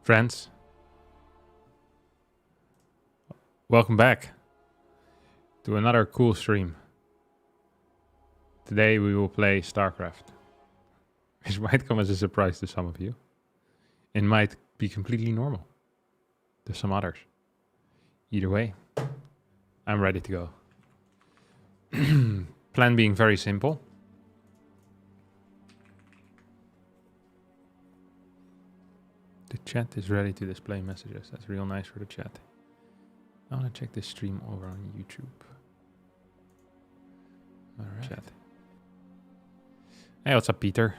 Friends, welcome back to another cool stream. Today we will play StarCraft, which might come as a surprise to some of you. It might be completely normal to some others. Either way, I'm ready to go. Plan being very simple. The chat is ready to display messages. That's real nice for the chat. I want to check this stream over on YouTube. Alright. Chat. Hey, what's up, Peter?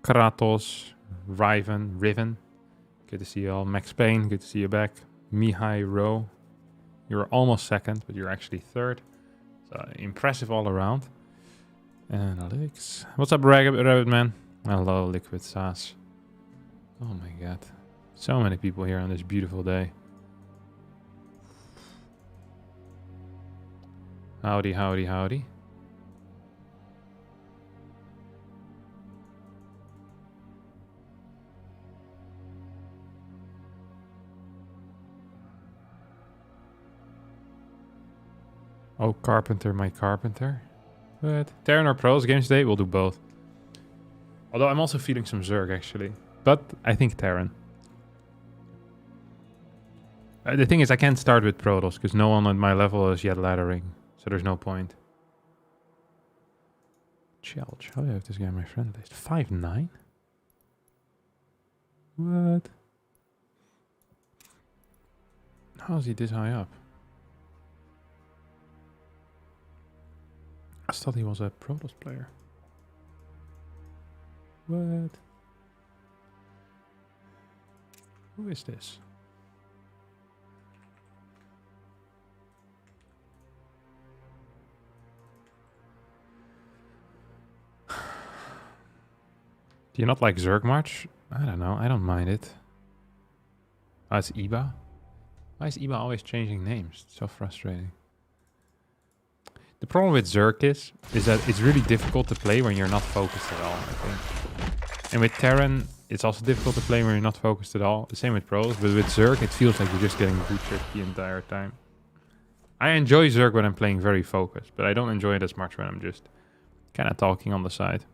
Kratos, Riven. Good to see you all. Max Payne, good to see you back. Mihai Ro. You're almost second, but you're actually third. So impressive all around. And Alex. What's up, Rabbit Man? Hello, Liquid Sass. Oh my god. So many people here on this beautiful day. Howdy, howdy, howdy. Oh, Carpenter, my Carpenter. But Terran or Pros games today? We'll do both. Although I'm also feeling some Zerg, actually. But I think Terran. The thing is, I can't start with Protoss, because no one at my level is yet laddering. So there's no point. Chelch, how do I have this guy on my friend list? 5'9"? What? How is he this high up? I thought he was a Protoss player. What? Who is this? Do you not like Zerg much? I don't know. I don't mind it. Oh, it's Iba? Why is Iba always changing names? It's so frustrating. The problem with Zerg is that it's really difficult to play when you're not focused at all, I think. And with Terran, it's also difficult to play when you're not focused at all. The same with Pros, but with Zerg, it feels like you're just getting butchered the entire time. I enjoy Zerg when I'm playing very focused, but I don't enjoy it as much when I'm just kind of talking on the side.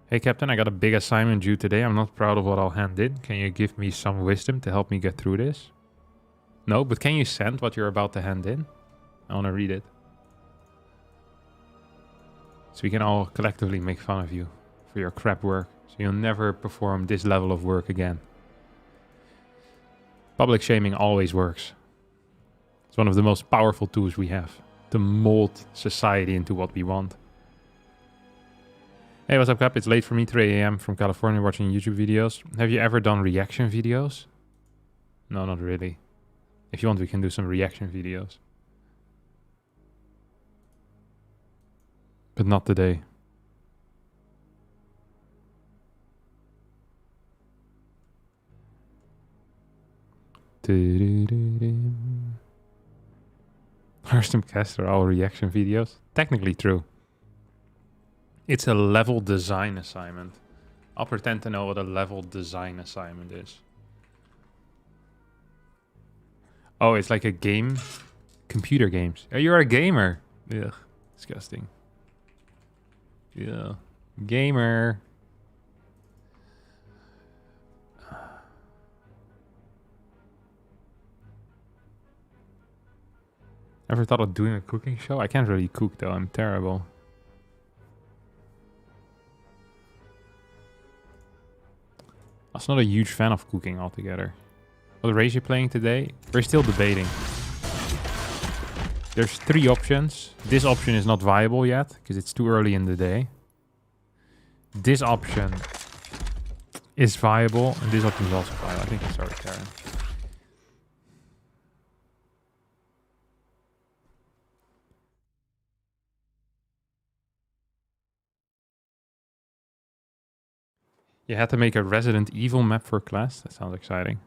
Hey Captain, I got a big assignment due today. I'm not proud of what I'll hand in. Can you give me some wisdom to help me get through this? No, but can you send what you're about to hand in? I want to read it. So we can all collectively make fun of you for your crap work. So you'll never perform this level of work again. Public shaming always works. It's one of the most powerful tools we have to mold society into what we want. Hey, what's up, Cap? It's late for me, 3 AM from California watching YouTube videos. Have you ever done reaction videos? No, not really. If you want, we can do some reaction videos. But not today. Harstem caster all reaction videos? Technically true. It's a level design assignment. I'll pretend to know what a level design assignment is. Oh, it's like a game? Computer games. Oh, you're a gamer. Ugh, disgusting. Yeah, gamer. Ever thought of doing a cooking show? I can't really cook though, I'm terrible. I was not a huge fan of cooking altogether. What race are you playing today? We're still debating. There's 3 options. This option is not viable yet, because it's too early in the day. This option is viable, and this option is also viable. I think it's already Terran. You had to make a Resident Evil map for class? That sounds exciting.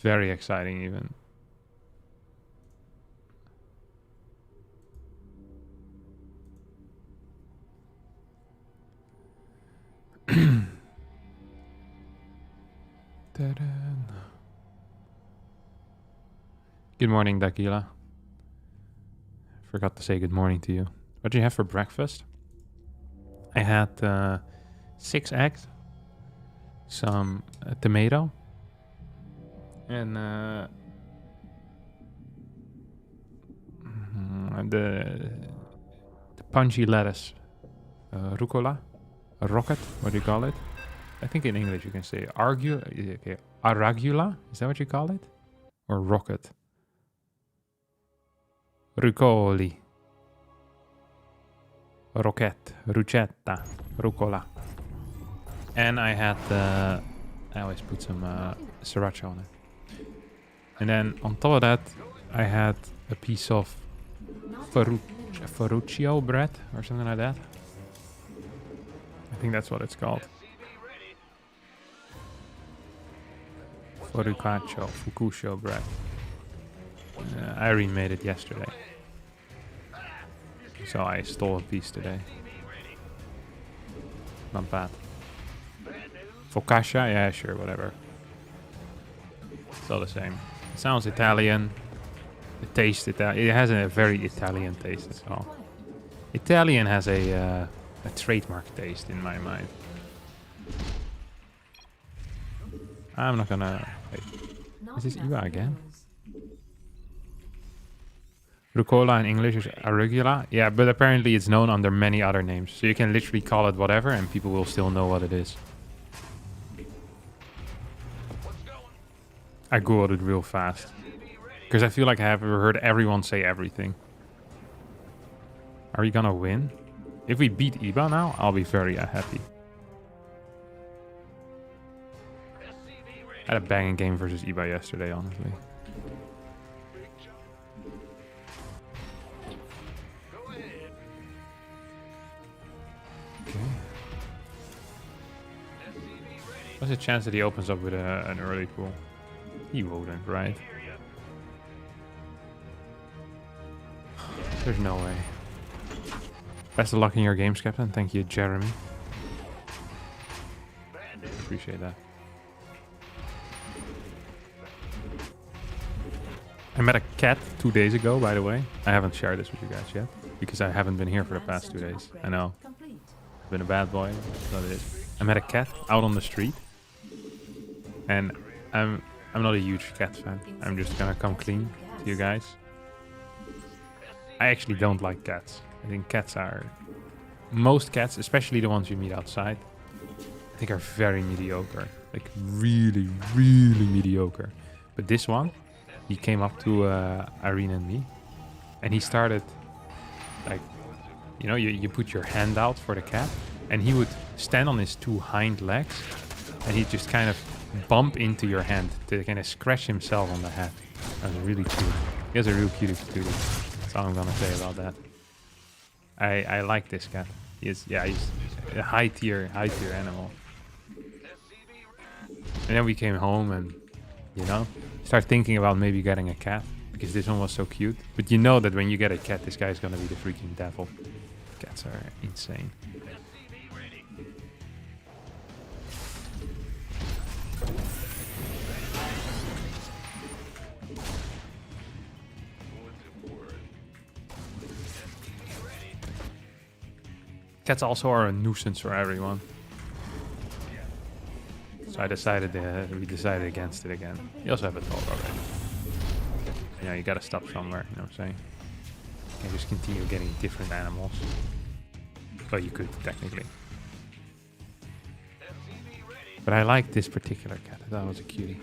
Very exciting even. Terran. Good morning, Dakila. Forgot to say good morning to you. What did you have for breakfast? I had 6 eggs, some tomato, and the punchy lettuce, rucola, a rocket. What do you call it? I think in English you can say arugula. Is that what you call it? Or rocket? Rucoli. Roquette, rucetta, rucola. And I had, I always put some sriracha on it. And then on top of that, I had a piece of Ferruccio bread or something like that. I think that's what it's called. Focaccia bread. Irene made it yesterday. So I stole a piece today. Not bad. Focaccia? Yeah, sure, whatever. It's all the same. It sounds Italian. It tastes Italian. It has a very Italian taste as well. Italian has a trademark taste in my mind. I'm not gonna... Wait. Is this Iwa again? Rucola in English is arugula. Yeah, but apparently it's known under many other names. So you can literally call it whatever and people will still know what it is. I googled it real fast. Because I feel like I have heard everyone say everything. Are we gonna win? If we beat Iba now, I'll be very happy. I had a banging game versus Iba yesterday, honestly. Okay. What's the chance that he opens up with an early pool? He wouldn't, right? There's no way. Best of luck in your games, Captain. Thank you, Jeremy. Appreciate that. I met a cat 2 days ago, by the way. I haven't shared this with you guys yet, because I haven't been here for the past 2 days. I know. I've been a bad boy. That's what it is. I met a cat out on the street. And I'm not a huge cat fan. I'm just gonna come clean to you guys. I actually don't like cats. I think cats are... Most cats, especially the ones you meet outside, I think are very mediocre. Like really, really mediocre. But this one, he came up to Irene and me. And he started, like, you know, you put your hand out for the cat. And he would stand on his 2 hind legs. And he'd just kind of bump into your hand to kind of scratch himself on the head. That was really cute. He has a real cutie patootie. That's all I'm gonna say about that. I like this cat. He's a high tier animal. And then we came home and, you know, start thinking about maybe getting a cat because this one was so cute. But you know that when you get a cat, this guy's gonna be the freaking devil. Cats are insane. Cats also are a nuisance for everyone. So we decided against it again. You also have a dog already. Yeah, you gotta stop somewhere, you know what I'm saying? You can't just continue getting different animals. Well, you could, technically. But I like this particular cat. I thought it was a cutie.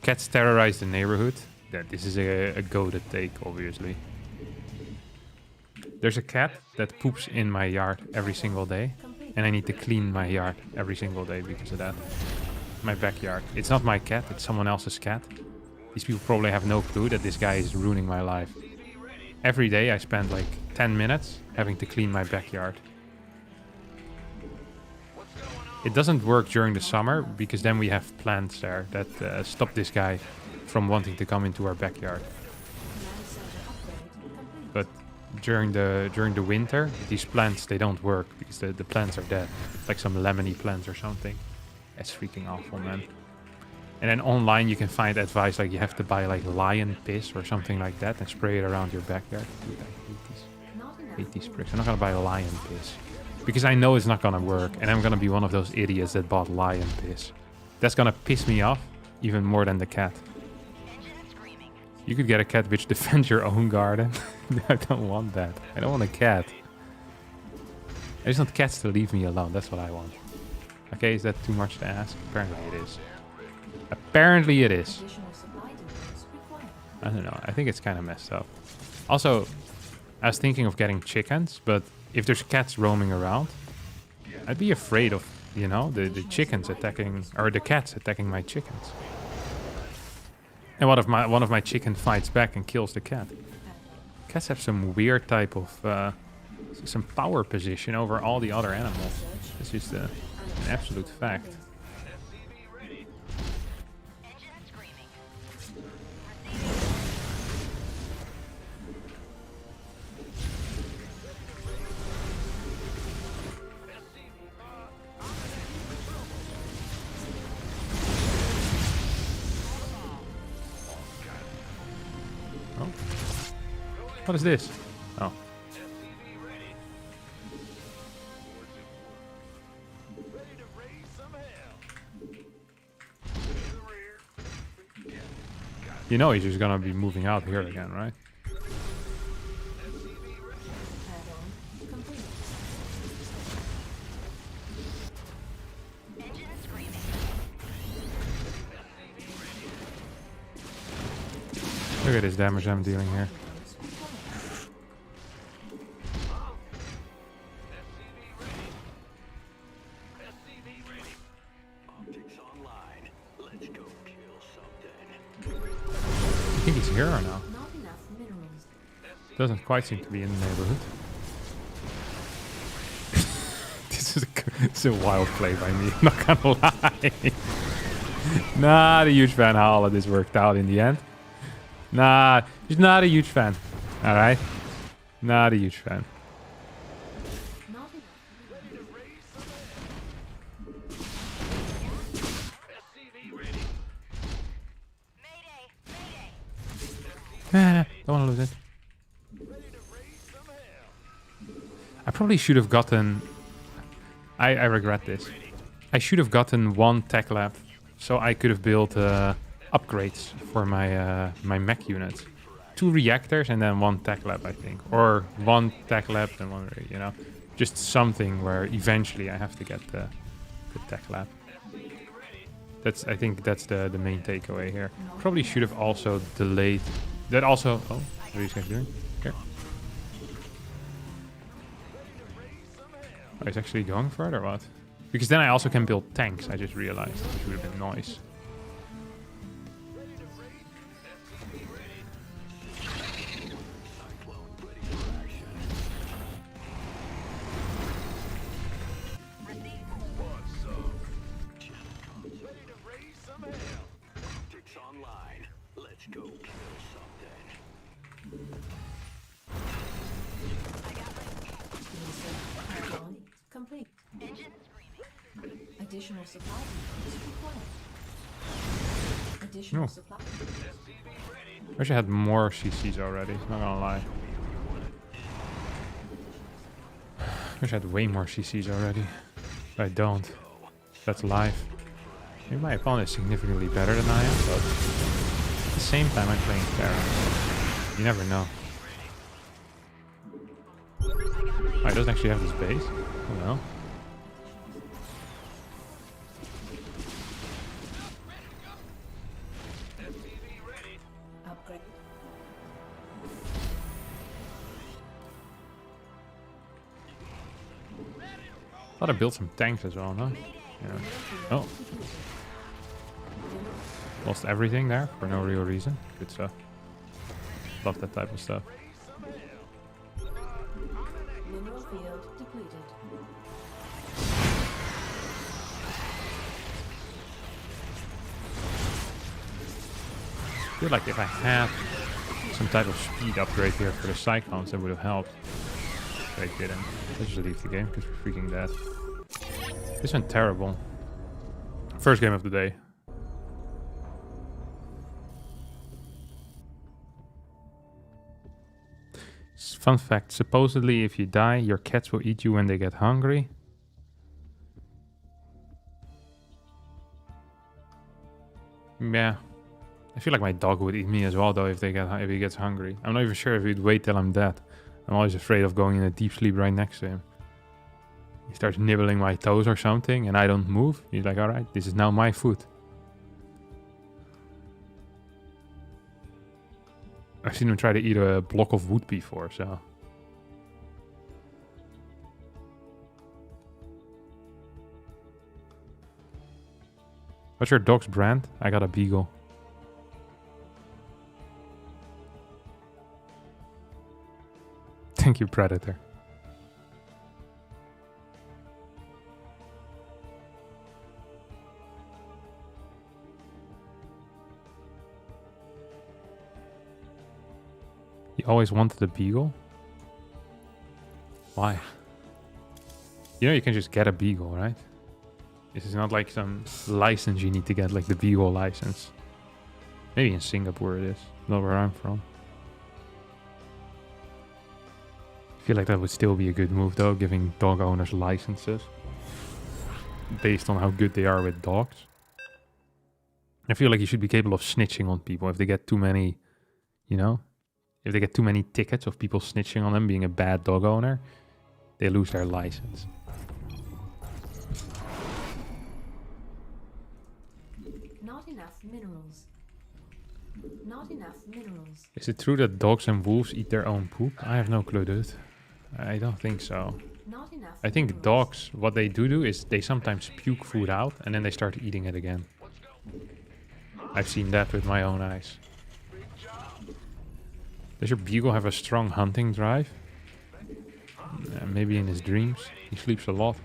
Cats terrorize the neighborhood. This is a goated take, obviously. There's a cat that poops in my yard every single day. And I need to clean my yard every single day because of that. My backyard. It's not my cat, it's someone else's cat. These people probably have no clue that this guy is ruining my life. Every day I spend like 10 minutes having to clean my backyard. It doesn't work during the summer because then we have plants there that stop this guy from wanting to come into our backyard. But during the winter, these plants, they don't work because the plants are dead. Like some lemony plants or something. That's freaking awful, man. And then online you can find advice like you have to buy like lion piss or something like that and spray it around your backyard. Dude, I hate these bricks. I'm not gonna buy lion piss. Because I know it's not gonna work and I'm gonna be one of those idiots that bought lion piss. That's gonna piss me off even more than the cat. You could get a cat which defends your own garden. I don't want that. I don't want a cat. I just want cats to leave me alone. That's what I want. Okay, is that too much to ask? Apparently it is. Apparently it is. I don't know. I think it's kind of messed up. Also, I was thinking of getting chickens, but if there's cats roaming around, I'd be afraid of, you know, the chickens attacking, or the cats attacking my chickens. And one of my chicken fights back and kills the cat. Cats have some weird type of, some power position over all the other animals. It's just an absolute fact. What is this? Oh. You know he's just gonna be moving out here again, right? Look at this damage I'm dealing here. I think he's here or no? Doesn't quite seem to be in the neighborhood. This is a wild play by me, I'm not gonna lie. Not a huge fan how all of this worked out in the end. Nah, just not a huge fan. Alright? Not a huge fan. Don't want to lose it. I probably should have gotten... I regret this. I should have gotten one tech lab so I could have built upgrades for my my mech units. 2 reactors and then 1 tech lab, I think. Or 1 tech lab and 1, you know. Just something where eventually I have to get the tech lab. I think that's the main takeaway here. Probably should have also delayed... That also... Oh, what are these guys doing? Here. Oh, he's actually going for it or what? Because then I also can build tanks, I just realized. Which would have been nice. Complete. Additional supply is required. Additional supply. I wish I had more CCs already, not gonna lie. I wish I had way more CCs already. But I don't. That's life. Maybe my opponent is significantly better than I am, but at the same time I'm playing Terran. You never know. Oh, he doesn't actually have this base? Oh well. Thought I built some tanks as well, no? Yeah. Oh. Lost everything there for no real reason. Good stuff. Love that type of stuff. Mineral field depleted. I feel like if I had some type of speed upgrade here for the Cyclones, that would have helped. But I didn't. Let's just leave the game because we're freaking dead. This went terrible. First game of the day. Fun fact, supposedly if you die, your cats will eat you when they get hungry. Yeah. I feel like my dog would eat me as well though if he gets hungry. I'm not even sure if he'd wait till I'm dead. I'm always afraid of going in a deep sleep right next to him. He starts nibbling my toes or something and I don't move. He's like, alright, this is now my food. I've seen him try to eat a block of wood before, so... What's your dog's brand? I got a beagle. Thank you, Predator. You always wanted a beagle? Why? You know you can just get a beagle, right? This is not like some license you need to get, like the beagle license. Maybe in Singapore it is, not where I'm from. I feel like that would still be a good move though, giving dog owners licenses. Based on how good they are with dogs. I feel like you should be capable of snitching on people if they get too many, you know? If they get too many tickets of people snitching on them being a bad dog owner, they lose their license. Not enough minerals. Not enough minerals. Is it true that dogs and wolves eat their own poop? I have no clue, dude. I don't think so. Not enough I think minerals. dogs, what they do is they sometimes puke food out and then they start eating it again. I've seen that with my own eyes. Does your beagle have a strong hunting drive? Maybe in his dreams. He sleeps a lot.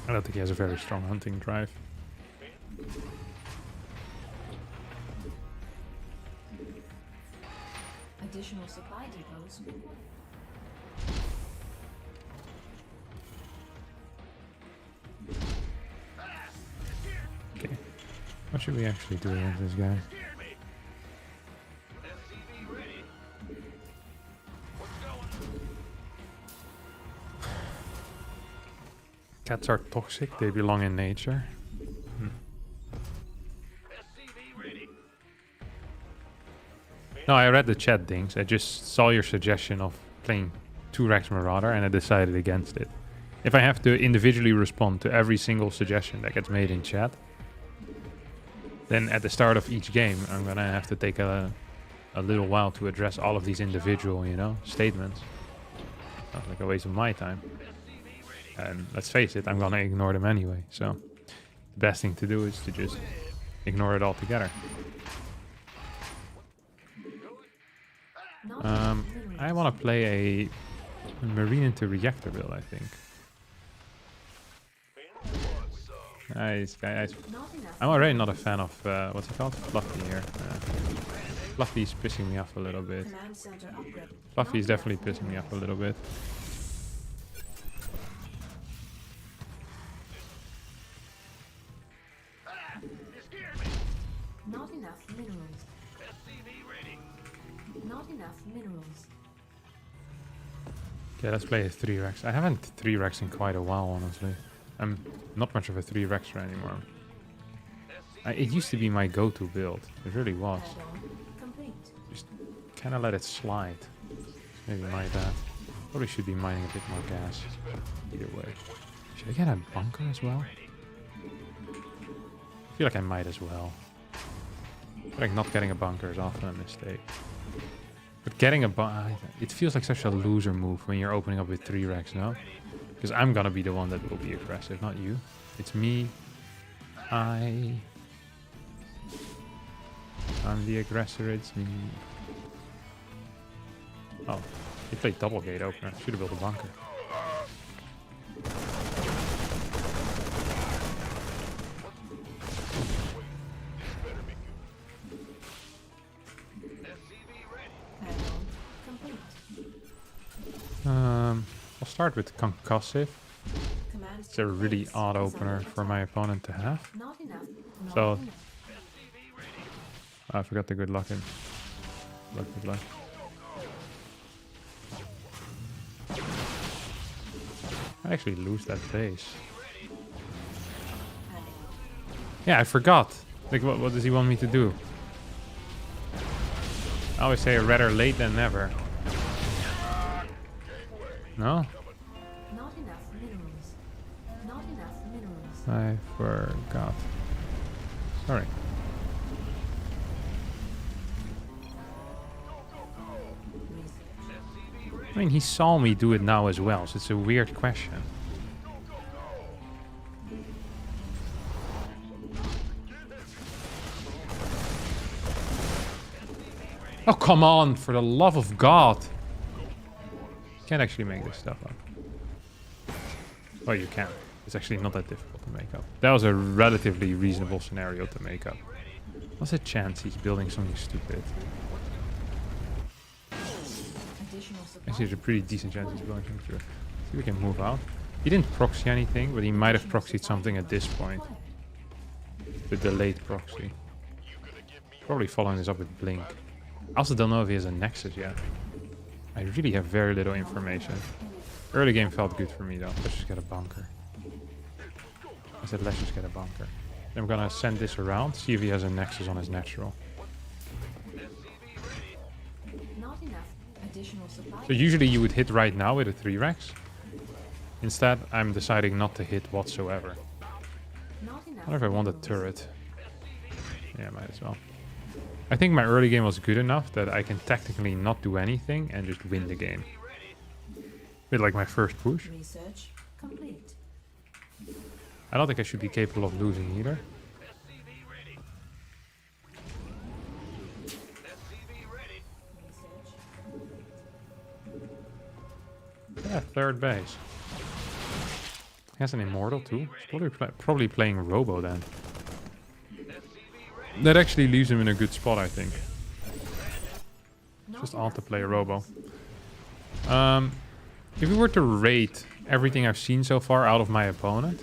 I don't think he has a very strong hunting drive. Additional supply depots. Okay. What should we actually do with this guy? Cats are toxic, they belong in nature. No, I read the chat things. I just saw your suggestion of playing 2 Rex Marauder and I decided against it. If I have to individually respond to every single suggestion that gets made in chat, then at the start of each game I'm gonna have to take a little while to address all of these individual, you know, statements. Sounds like a waste of my time. And let's face it, I'm gonna ignore them anyway, so the best thing to do is to just ignore it altogether. Not enough minerals. I want to play a marine into reactor build, I think. Nice, guys. Not enough. I'm already not a fan of, what's it called? Fluffy here. Fluffy's pissing me off a little bit. Command center upgrade. Fluffy's Not definitely enough pissing me off a minerals. little bit. Not enough minerals. Not enough minerals. Okay, let's play a 3 Rex. I haven't 3 Rex in quite a while, honestly. I'm not much of a 3 Rexer anymore. It used to be my go-to build. It really was. Add-on complete. Just kind of let it slide. Maybe my bad. Probably should be mining a bit more gas. Either way. Should I get a bunker as well? I feel like I might as well. I feel like not getting a bunker is often a mistake. But getting a bunker, it feels like such a loser move when you're opening up with 3 Rex, no? Because I'm gonna be the one that will be aggressive, not you. It's me. I'm the aggressor, it's me. Oh, he played double gate opener. Should have built a bunker. Add-on complete. I'll start with concussive. Command It's a really odd opener for my opponent to have. Not enough. Not So- enough. I forgot the good luck in. Good luck. I actually lose that base. Yeah, I forgot. Like, what does he want me to do? I always say rather late than never. No? Not enough minerals. Not enough minerals. I forgot. Sorry. I mean, he saw me do it now as well, so it's a weird question. Oh, come on, for the love of God. Can't actually make this stuff up. Oh, you can. It's actually not that difficult to make up. That was a relatively reasonable scenario to make up. What's the chance he's building something stupid? Actually, there's a pretty decent chance he's building something stupid. See if we can move out. He didn't proxy anything, but he might have proxied something at this point. The delayed proxy. Probably following this up with Blink. I also don't know if he has a Nexus yet. I really have very little information. Early game felt good for me though. Let's just get a bunker. I said let's just get a bunker. Then I'm gonna send this around, see if he has a Nexus on his natural. Not enough additional supply. So usually you would hit right now with a 3-Rex. Instead, I'm deciding not to hit whatsoever. Not enough. I wonder if I want a turret. Yeah, might as well. I think my early game was good enough that I can technically not do anything and just win the game. With like my first push. Research complete. I don't think I should be capable of losing either. Yeah, third base. He has an immortal too. He's probably playing Robo then. That actually leaves him in a good spot, I think. Just odd to play a Robo. If we were to rate everything I've seen so far out of my opponent,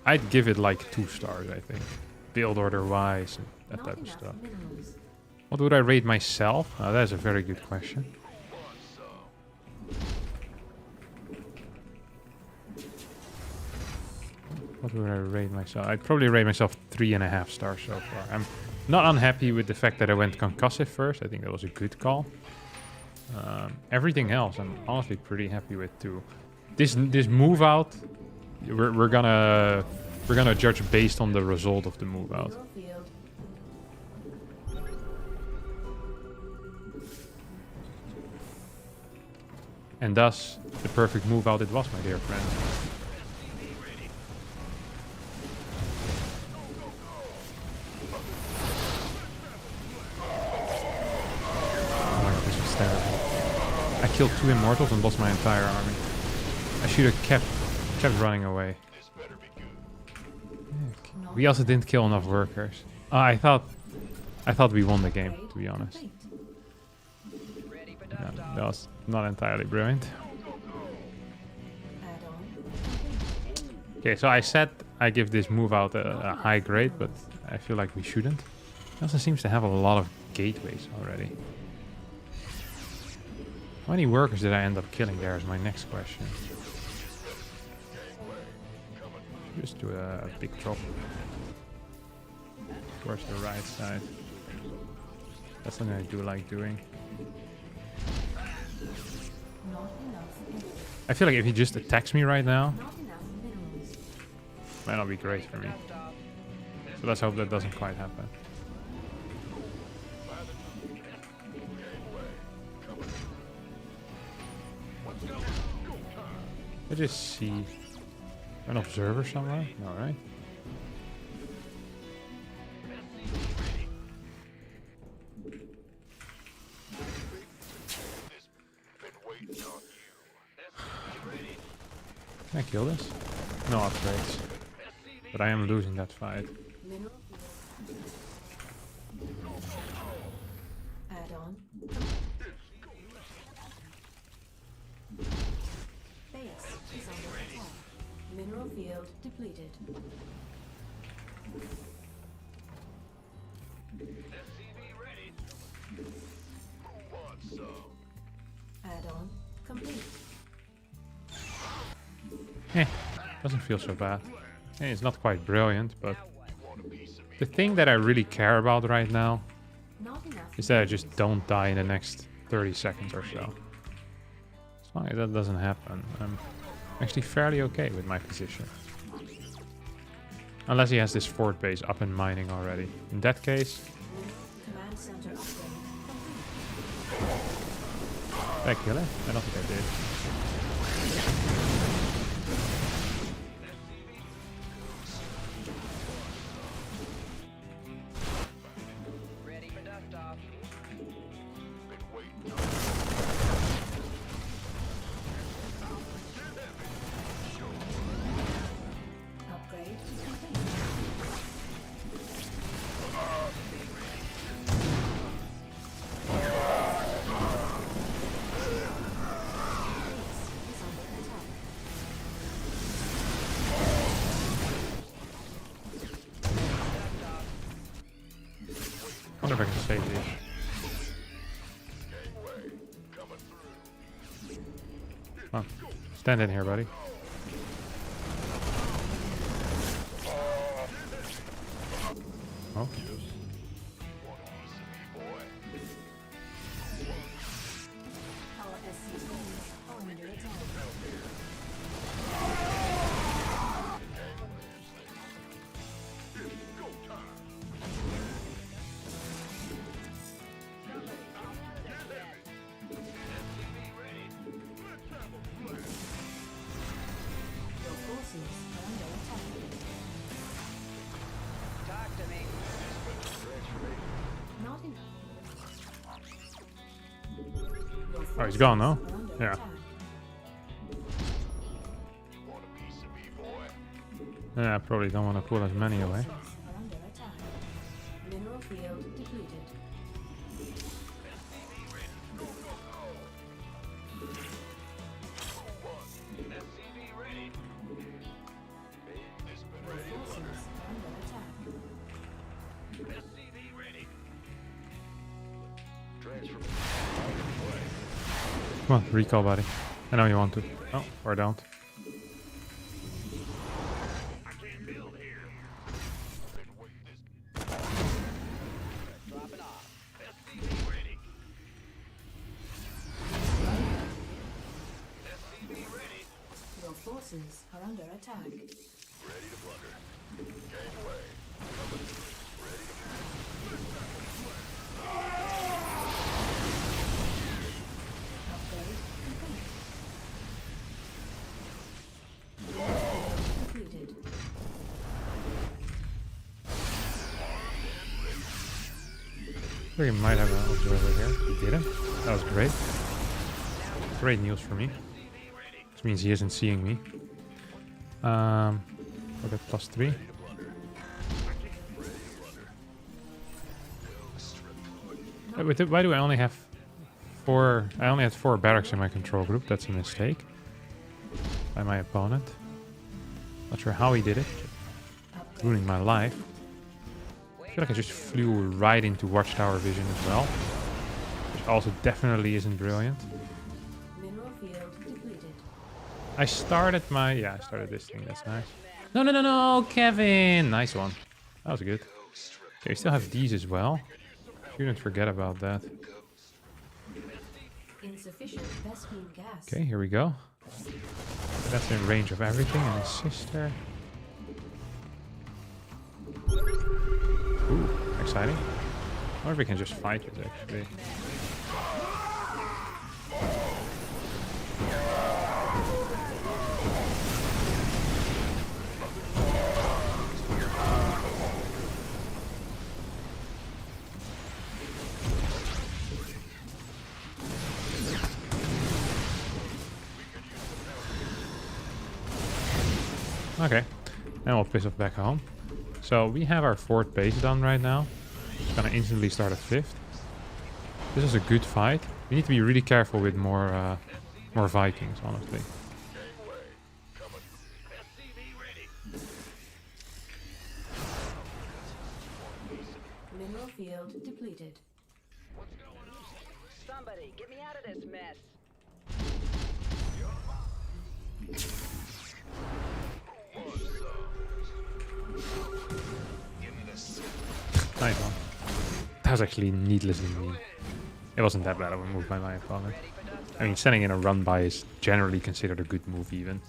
I'd give it like 2 stars, I think. Build order wise, and that type of stuff. What would I rate myself? That's a very good question. What would I rate myself? I'd probably rate myself 3.5 stars so far. I'm not unhappy with the fact that I went concussive first. I think that was a good call. Everything else, I'm honestly pretty happy with too. This move out, we're gonna judge based on the result of the move out. And thus, the perfect move out it was, my dear friend. I killed 2 immortals and lost my entire army. I should have kept running away. We also didn't kill enough workers. I thought we won the game, to be honest. No, that was not entirely brilliant. Okay, so I said I give this move out a high grade, but I feel like we shouldn't. It also seems to have a lot of gateways already. How many workers did I end up killing there is my next question. Just do a big drop towards the right side. That's something I do like doing. I feel like if he just attacks me right now, might not be great for me. So let's hope that doesn't quite happen. I just see an observer somewhere. All right. Can I kill this? No upgrades. But I am losing that fight. Add-on. Base is under completed. Add-on complete. Doesn't feel so bad. It's not quite brilliant, but the thing that I really care about right now Not enough. is that I just don't die in the next 30 seconds or so. As long as that doesn't happen, I'm actually fairly okay with my position. Unless he has this fort base up and mining already. In that case, Command center upgrade complete. did I kill it? I don't think I did. Ready for dust off. Upgrade complete. Base is under attack. I wonder if I can save this. Come on. Stand in here, buddy. Oh. Our SCVs are under attack. Your forces are under attack. Talk to me. Not enough. Oh, he's gone now? Are under Yeah. attack. Yeah, I probably don't want to pull as many away. Forces are under attack. Mineral field depleted. Your forces are under attack. Come on, recall, buddy. I know you want to. Oh, or don't. Dropping off. Your forces are under attack. Upgrade complete. Completed. We might have an observer here. We didn't. That was great. Great news for me. Which means he isn't seeing me. We'll get +3. Why do I only have 4? I only had 4 barracks in my control group. That's a mistake by my opponent. Not sure how he did it. Ruining my life. I feel like I just flew right into watchtower vision as well. Which also definitely isn't brilliant. Mineral field depleted. I started my... Yeah, I started this thing. That's nice. No, no, no, no, Kevin! Nice one. That was good. Okay, we still have these as well. Shouldn't forget about that. Insufficient Vespine gas. Okay, here we go. That's in range of everything. And his sister. Ooh, exciting. Or if we can just fight it, actually. Okay, and we'll piss off back home. So we have our 4th base done right now. It's gonna instantly start a 5th. This is a good fight. We need to be really careful with more Vikings, honestly. Mineral field depleted. Somebody, get me out of this mess. Nice one. That was actually needlessly mean. It wasn't that bad of a move by my opponent. I mean, sending in a run by is generally considered a good move even.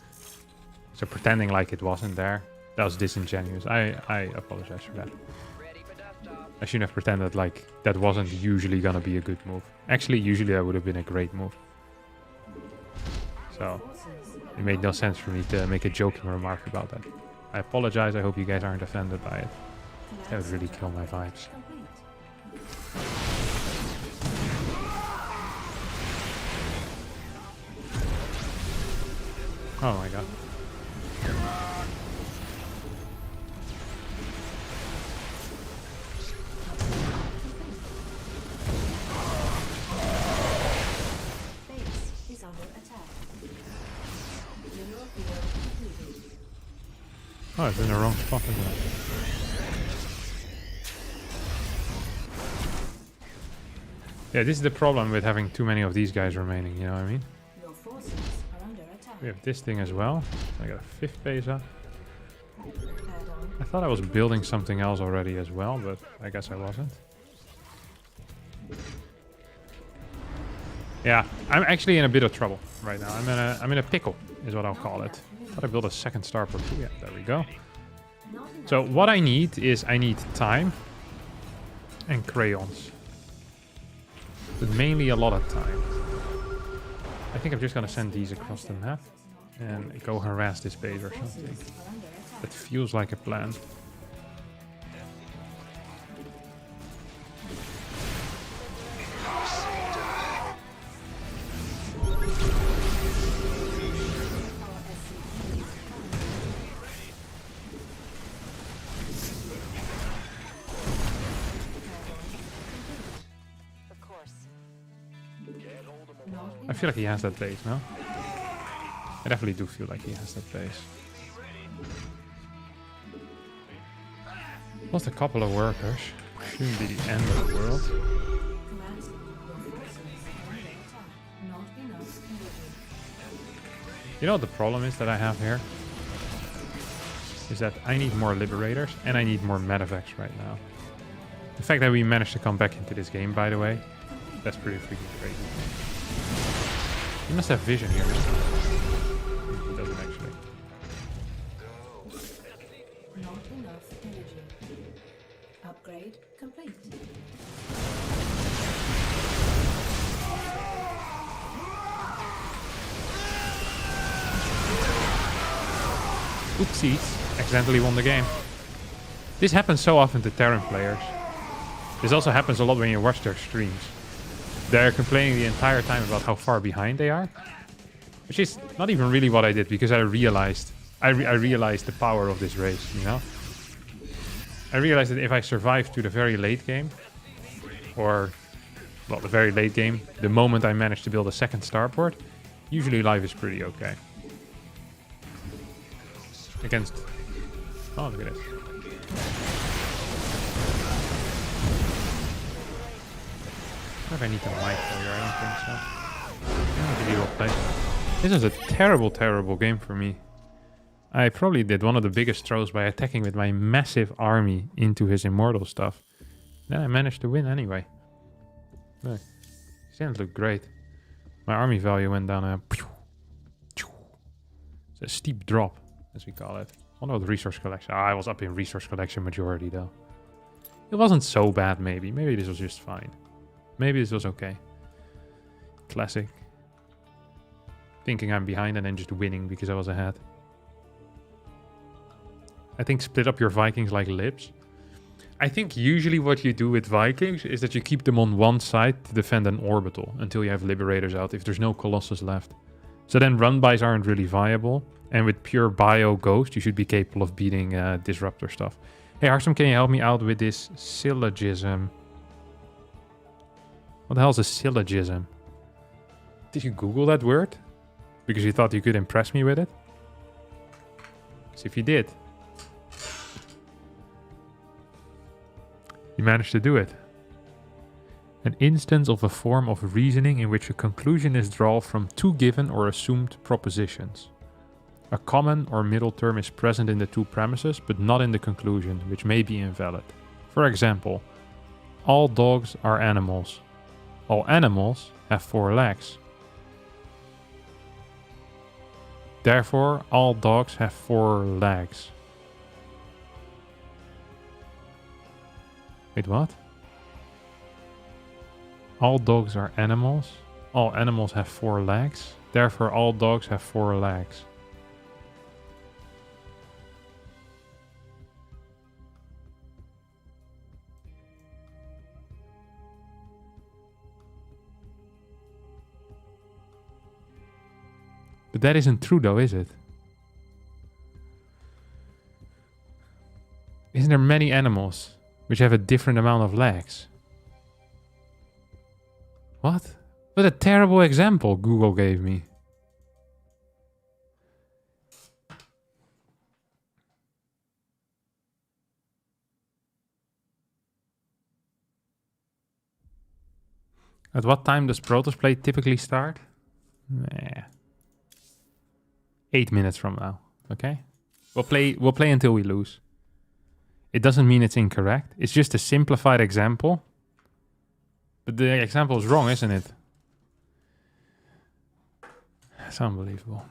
So pretending like it wasn't there, that was disingenuous. I apologize for that. Ready for dust off. I shouldn't have pretended like that wasn't usually gonna be a good move. Actually, usually that would have been a great move. So, it made no sense for me to make a joking remark about that. I apologize, I hope you guys aren't offended by it. That would really kill my vibes. Oh my god. Base is under attack. Mineral field depleted. Oh, it's in the wrong spot, isn't it? Yeah, this is the problem with having too many of these guys remaining, you know what I mean? Your forces are under attack. We have this thing as well. I got a 5th base up. Add-on. I thought I was building something else already as well, but I guess I wasn't. Yeah, I'm actually in a bit of trouble right now. I'm in a pickle, is what I'll call it. Thought I built a 2nd starport too. Yeah, there we go. Not enough. So what I need is time and crayons. But mainly a lot of time. I think I'm just gonna send these across the map and go harass this base or something. Are under attack. That feels like a plan. Of course. I feel like he has that base, no? I definitely do feel like he has that base. Lost a couple of workers. Shouldn't be the end of the world. Command, your forces are under attack. Not enough energy. You know what the problem is that I have here? Is that I need more liberators and I need more medevacs right now. The fact that we managed to come back into this game, by the way, that's pretty freaking crazy. He must have vision here, man. He doesn't actually. Not enough energy. Upgrade complete. Oopsies, accidentally won the game. This happens so often to Terran players. This also happens a lot when you watch their streams. They're complaining the entire time about how far behind they are. Which is not even really what I did, because I realized the power of this race, you know? I realized that if I survive to the very late game, or, well, the very late game, the moment I manage to build a 2nd starport, usually life is pretty okay. Against... Oh, look at this. I don't know if I need to mic for you, I don't think so. I don't really well played. This is a terrible, terrible game for me. I probably did one of the biggest throws by attacking with my massive army into his immortal stuff. Then I managed to win anyway. Look, he didn't look great. My army value went down it's a steep drop, as we call it. What about resource collection? I was up in resource collection majority though. It wasn't so bad maybe. Maybe this was just fine. Maybe this was okay. Classic. Thinking I'm behind and then just winning because I was ahead. I think split up your Vikings like libs. I think usually what you do with Vikings is that you keep them on one side to defend an orbital until you have Liberators out if there's no Colossus left. So then run-bys aren't really viable. And with pure bio Ghost, you should be capable of beating Disruptor stuff. Hey Harstem, can you help me out with this syllogism? What the hell is a syllogism? Did you Google that word? Because you thought you could impress me with it? Because if you did... You managed to do it. An instance of a form of reasoning in which a conclusion is drawn from two given or assumed propositions. A common or middle term is present in the two premises, but not in the conclusion, which may be invalid. For example, all dogs are animals. All animals have 4 legs. Therefore, all dogs have 4 legs. Wait, what? All dogs are animals. All animals have 4 legs. Therefore, all dogs have 4 legs. But that isn't true though, is it? Isn't there many animals which have a different amount of legs? What? What a terrible example Google gave me. At what time does Protoss play typically start? Nah. 8 minutes from now, okay? We'll play until we lose. It doesn't mean it's incorrect. It's just a simplified example. But the example is wrong, isn't it? It's unbelievable.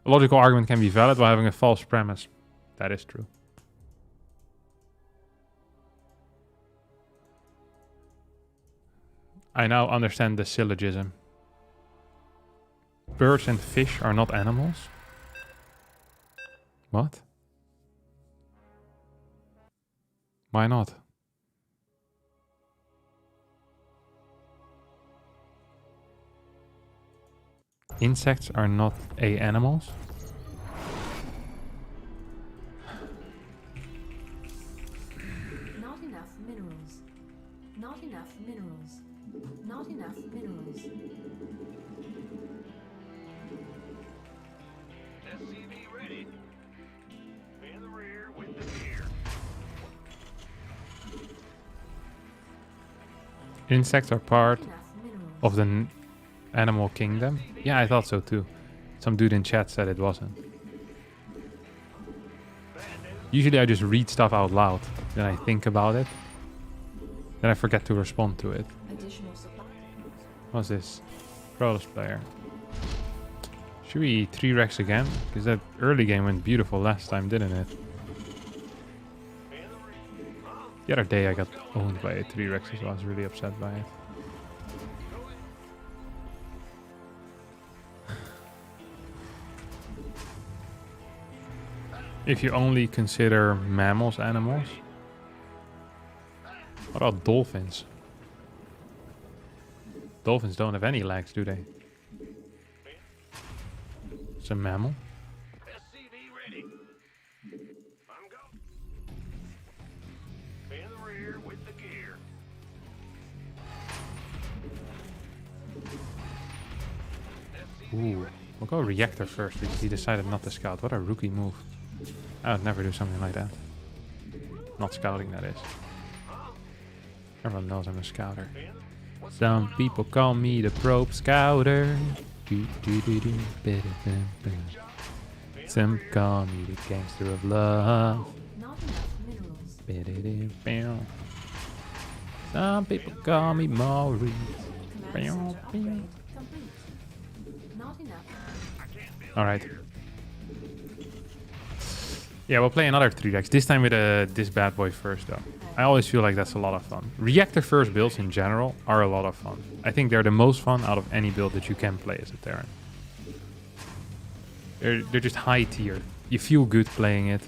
A logical argument can be valid while having a false premise. That is true. I now understand the syllogism. Birds and fish are not animals? What? Why not? Insects are not animals? Not enough minerals. Not enough minerals. Not enough minerals. SCV ready. In the rear with the gear. Insects are part Enough minerals. of the animal kingdom? Yeah, I thought so too. Some dude in chat said it wasn't. Usually I just read stuff out loud, then I think about it, then I forget to respond to it. Additional supply. What's this? Protoss player. Should we 3-Rex again? Because that early game went beautiful last time, didn't it? The other day I got owned by a 3-Rex, so I was really upset by it. If you only consider mammals animals. What about dolphins? Dolphins don't have any legs, do they? It's a mammal. SCV ready. I'm go. In the rear with the gear. Ooh, we'll go reactor first because he decided not to scout. What a rookie move. I would never do something like that. Not scouting, that is. Everyone knows I'm a scouter. Some people call me the probe scouter. Some call me the gangster of love. Not enough minerals. Some people call me Maurice. Command center upgrade complete. Not enough. Alright. Yeah, we'll play another 3-Rex. This time with this bad boy first, though. I always feel like that's a lot of fun. Reactor first builds in general are a lot of fun. I think they're the most fun out of any build that you can play as a Terran. They're just high tier. You feel good playing it.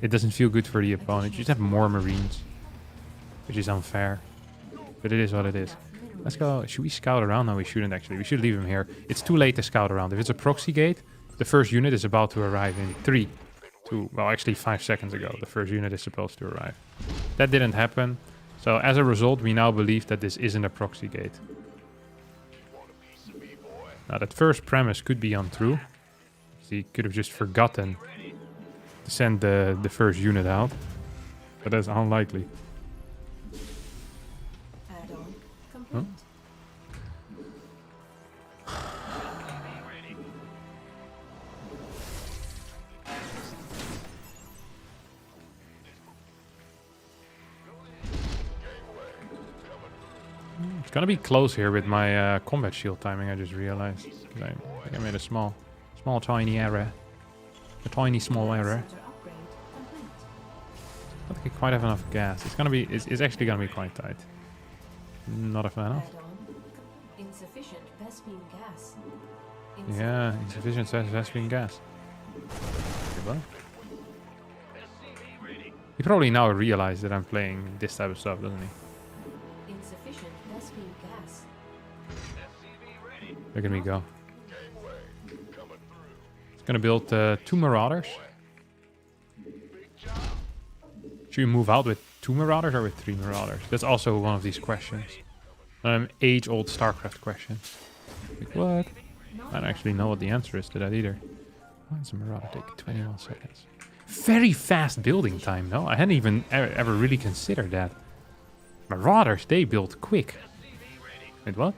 It doesn't feel good for the opponent. You just have more Marines, which is unfair. But it is what it is. Let's go. Should we scout around? No, we shouldn't actually. We should leave him here. It's too late to scout around. If it's a proxy gate, the first unit is about to arrive in 3, 2, well, actually 5 seconds ago. The first unit is supposed to arrive. That didn't happen. So as a result, we now believe that this isn't a proxy gate. Now that first premise could be untrue. He could have just forgotten to send the first unit out. But that's unlikely. Add-on complete. It's gonna be close here with my combat shield timing, I just realized. 'Cause I think I made a small tiny error. A tiny small error. Center upgrade complete. I don't think I quite have enough gas. It's actually gonna be quite tight. Not a fan of. Add-on insufficient Vespene gas. Yeah, insufficient Vespene gas. Okay, well. He probably now realized that I'm playing this type of stuff, doesn't he? Insufficient Vespene gas. Look at me go. It's gonna build 2 Marauders. Should you move out with 2 Marauders or with 3 Marauders? That's also one of these questions. Age-old StarCraft questions. Like, what? I don't actually know what the answer is to that either. Why does a Marauder take 21 seconds? Very fast building time, no? I hadn't even ever really considered that. Marauders, they build quick. Wait, what?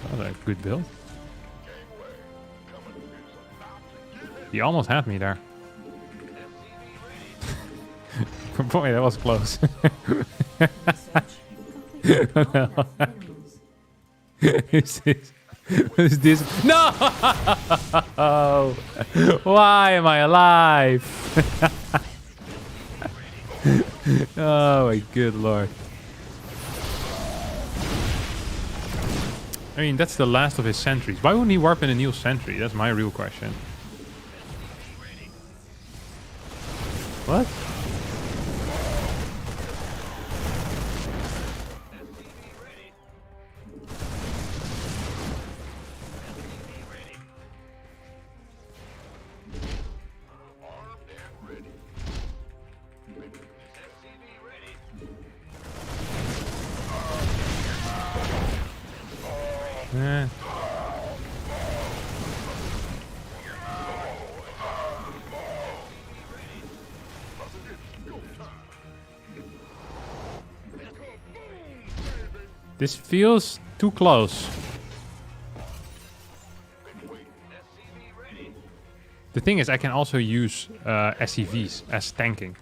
That was a good build. He almost had me there. Boy, that was close. What is this? No! Why am I alive? Oh my good lord. I mean, that's the last of his sentries. Why wouldn't he warp in a new sentry? That's my real question. What? Eh. This feels too close. The thing is, I can also use SCVs as tanking.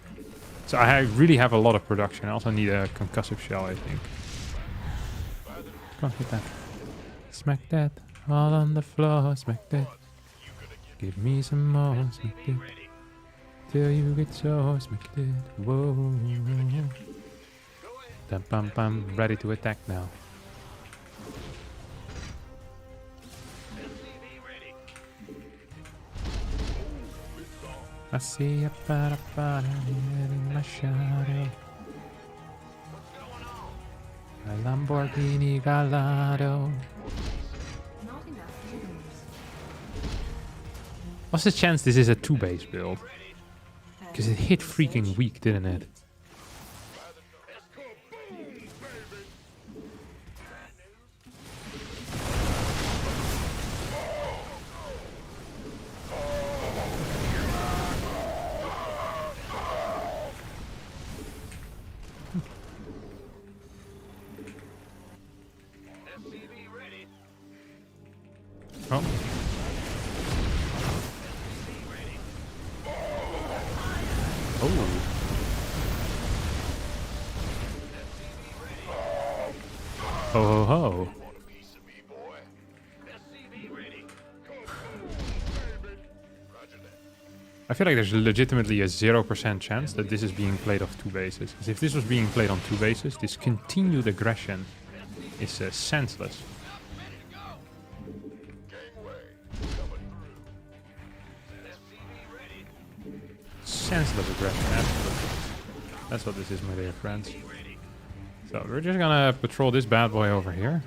So I really have a lot of production. I also need a concussive shell, I think. Come on, hit that. Smack that. All on the floor. Smack that. Give me some more. Smack that. Till you get so smack that. Whoa. Dum bum bum. Ready to attack now. I see a para in my shadow. A Lamborghini Gallardo. Not enough minerals. What's the chance this is a 2-base build? Because it hit freaking weak, didn't it? Oh. Oh. Ho ho ho. I feel like there's legitimately a 0% chance that this is being played off 2 bases. Because if this was being played on 2 bases, this continued aggression is senseless. Senseless aggression, absolutely. That's what this is, my dear friends. So we're just gonna patrol this bad boy over here.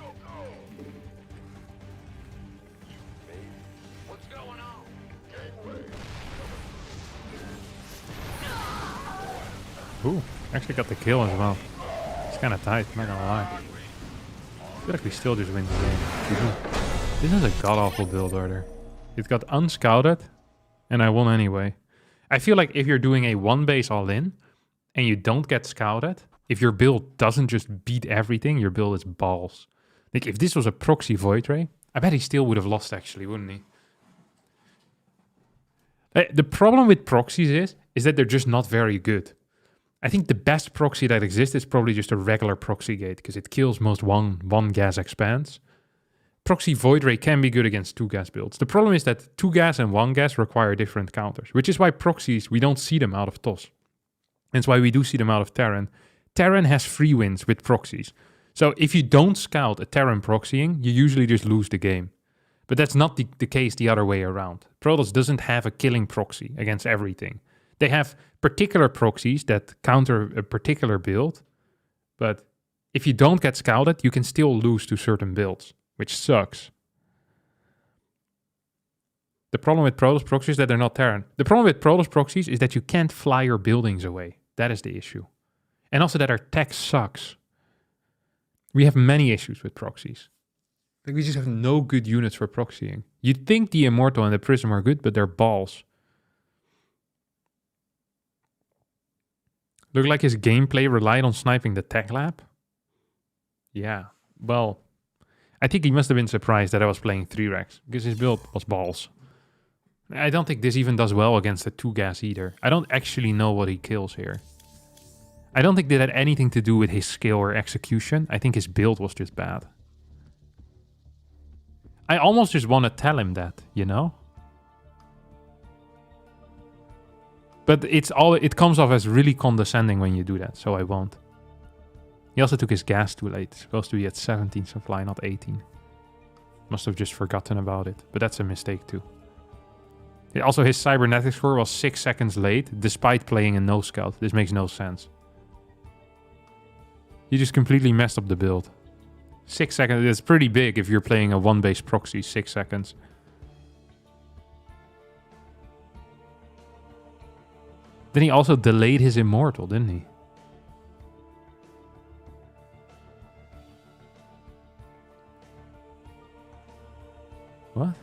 Ooh, actually got the kill as well. kind of tight, not gonna lie. I feel like we still just win the game. This is a god-awful build order. It got unscouted, and I won anyway. I feel like if you're doing a one base all-in, and you don't get scouted, if your build doesn't just beat everything, your build is balls. Like, if this was a proxy Void Ray, I bet he still would have lost, actually, wouldn't he? The problem with proxies is that they're just not very good. I think the best proxy that exists is probably just a regular proxy gate, because it kills most one gas expands. Proxy Void Ray can be good against 2 gas builds. The problem is that 2 gas and 1 gas require different counters, which is why proxies, we don't see them out of TOS. That's why we do see them out of Terran. Terran has free wins with proxies. So if you don't scout a Terran proxying, you usually just lose the game. But that's not the case the other way around. Protoss doesn't have a killing proxy against everything. They have particular proxies that counter a particular build, but if you don't get scouted, you can still lose to certain builds, which sucks. The problem with Protoss proxies is that they're not Terran. The problem with Protoss proxies is that you can't fly your buildings away. That is the issue. And also that our tech sucks. We have many issues with proxies. Like, we just have no good units for proxying. You'd think the Immortal and the Prism are good, but they're balls. Looked like his gameplay relied on sniping the tech lab? Yeah, well, I think he must have been surprised that I was playing 3 racks, because his build was balls. I don't think this even does well against the 2 gas either. I don't actually know what he kills here. I don't think that had anything to do with his skill or execution. I think his build was just bad. I almost just want to tell him that, you know? But it comes off as really condescending when you do that, so I won't. He also took his gas too late. It's supposed to be at 17 supply, not 18. Must have just forgotten about it, but that's a mistake too. Also, his cybernetics score was 6 seconds late, despite playing a no-scout. This makes no sense. He just completely messed up the build. 6 seconds, it's pretty big if you're playing a one-base proxy, 6 seconds. Then he also delayed his Immortal, didn't he? What?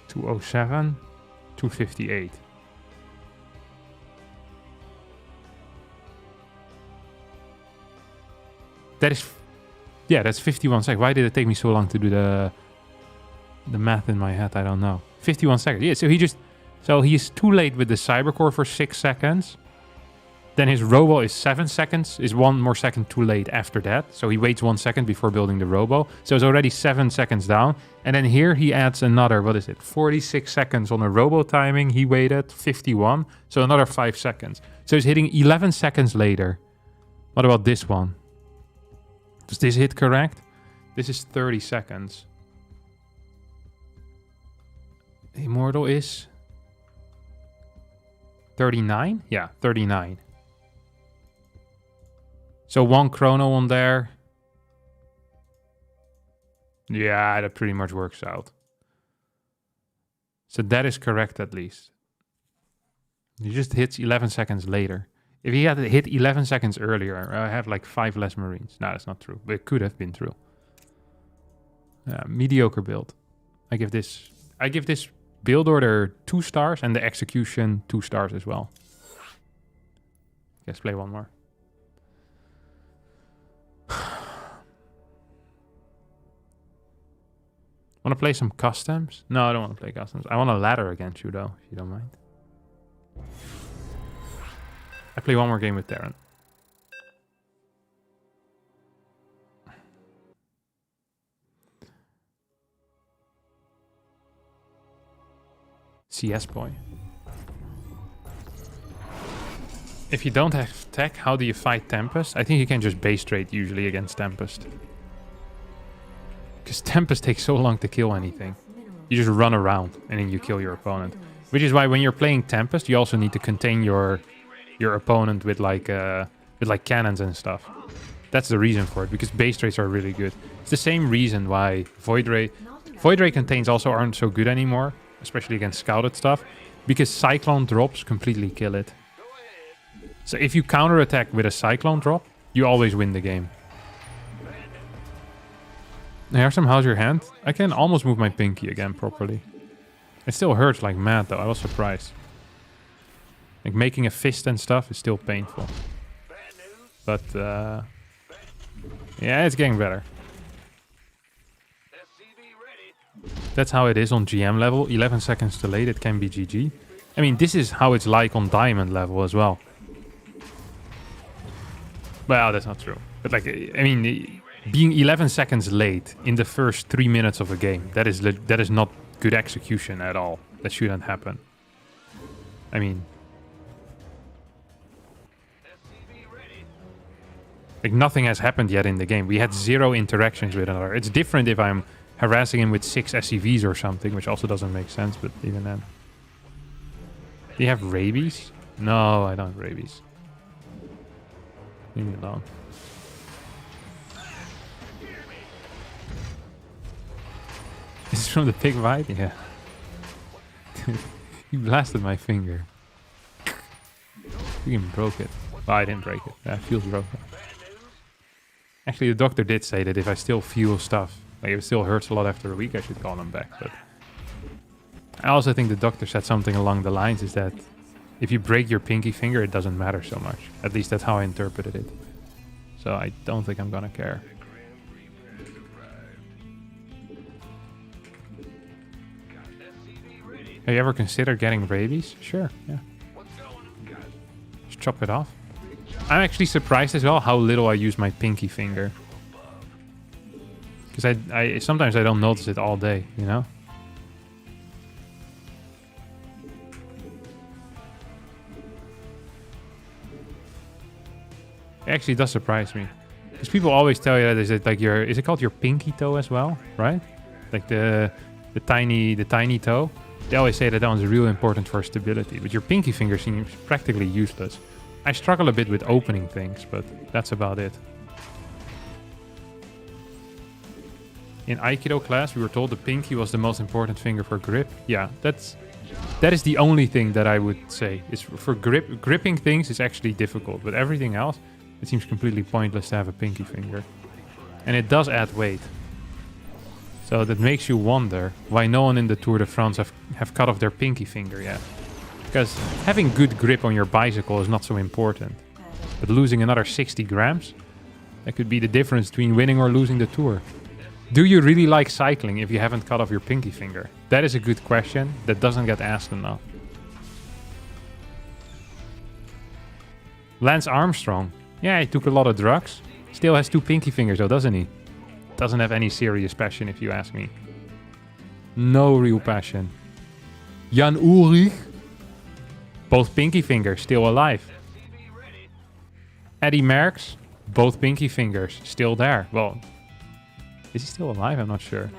$207, $258. That is, yeah, that's 51 seconds. Why did it take me so long to do the math in my head? I don't know. 51 seconds. Yeah, so he's too late with the Cybercore for 6 seconds. Then his Robo is 7 seconds, is 1 more second too late after that. So he waits 1 second before building the Robo. So it's already 7 seconds down. And then here he adds another, 46 seconds on a Robo timing. He waited 51, so another 5 seconds. So he's hitting 11 seconds later. What about this one? Does this hit correct? This is 30 seconds. Immortal is 39? Yeah, 39. So 1 chrono on there. Yeah, that pretty much works out. So that is correct at least. He just hits 11 seconds later. If he had hit 11 seconds earlier, I have like 5 less Marines. No, that's not true. But it could have been true. Mediocre build. I give this build order 2 stars and the execution 2 stars as well. Let's play one more. Want to play some customs? No, I don't want to play customs. I want a ladder against you though, if you don't mind. I play one more game with Terran. CS boy. If you don't have tech, how do you fight Tempest? I think you can just base trade usually against Tempest. Because Tempest takes so long to kill anything. You just run around and then you kill your opponent. Which is why when you're playing Tempest, you also need to contain your opponent with like cannons and stuff. That's the reason for it, because base rates are really good. It's the same reason why Void Ray contains also aren't so good anymore, especially against scouted stuff, because Cyclone drops completely kill it. So if you counterattack with a Cyclone drop, you always win the game. Harstem, how's your hand? I can almost move my pinky again properly. It still hurts like mad though, I was surprised. Like making a fist and stuff is still painful. But yeah, it's getting better. That's how it is on GM level. 11 seconds delayed, it can be GG. I mean, this is how it's like on Diamond level as well. Well, that's not true. But like, I mean, being 11 seconds late in the first 3 minutes of a game, that is not good execution at all. That shouldn't happen. I mean, like nothing has happened yet in the game. We had 0 interactions with another. It's different if I'm harassing him with 6 SCVs or something, which also doesn't make sense, but even then. Do you have rabies? No, I don't have rabies. Leave me alone. Is this from the pig bite? Yeah. He blasted my finger. You even broke it. Well, I didn't break it. It feels broken. Actually, the doctor did say that if I still feel stuff, like if it still hurts a lot after a week, I should call him back. But I also think the doctor said something along the lines is that if you break your pinky finger, it doesn't matter so much. At least that's how I interpreted it. So I don't think I'm gonna care. Have you ever considered getting rabies? Sure, yeah. Just chop it off. I'm actually surprised as well how little I use my pinky finger. Because I sometimes I don't notice it all day, you know? It actually does surprise me. Because people always tell you that is it like your, is it called your pinky toe as well, right? Like the tiny toe. They always say that one's real important for stability, but your pinky finger seems practically useless. I struggle a bit with opening things, but that's about it. In Aikido class, we were told the pinky was the most important finger for grip. Yeah, that is the only thing that I would say. Is for gripping things is actually difficult, but everything else, it seems completely pointless to have a pinky finger. And it does add weight. So that makes you wonder why no one in the Tour de France have cut off their pinky finger yet. Because having good grip on your bicycle is not so important. But losing another 60 grams, that could be the difference between winning or losing the Tour. Do you really like cycling if you haven't cut off your pinky finger? That is a good question that doesn't get asked enough. Lance Armstrong. Yeah, he took a lot of drugs. Still has 2 pinky fingers though, doesn't he? Doesn't have any serious passion if you ask me. No real passion. Jan Ulrich. Both pinky fingers, still alive. Eddie Merckx. Both pinky fingers, still there. Well, is he still alive? I'm not sure.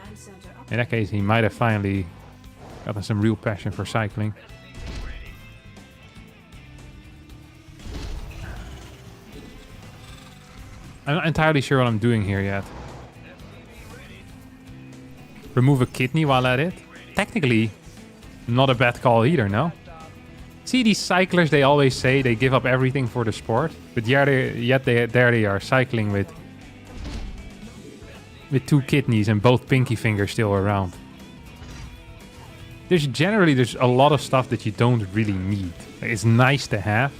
In that case, he might have finally gotten some real passion for cycling. I'm not entirely sure what I'm doing here yet. Remove a kidney while at it? Technically, not a bad call either, no? See, these cyclers, they always say they give up everything for the sport. But yet there they are cycling with 2 kidneys and both pinky fingers still around. There's a lot of stuff that you don't really need. Like, it's nice to have,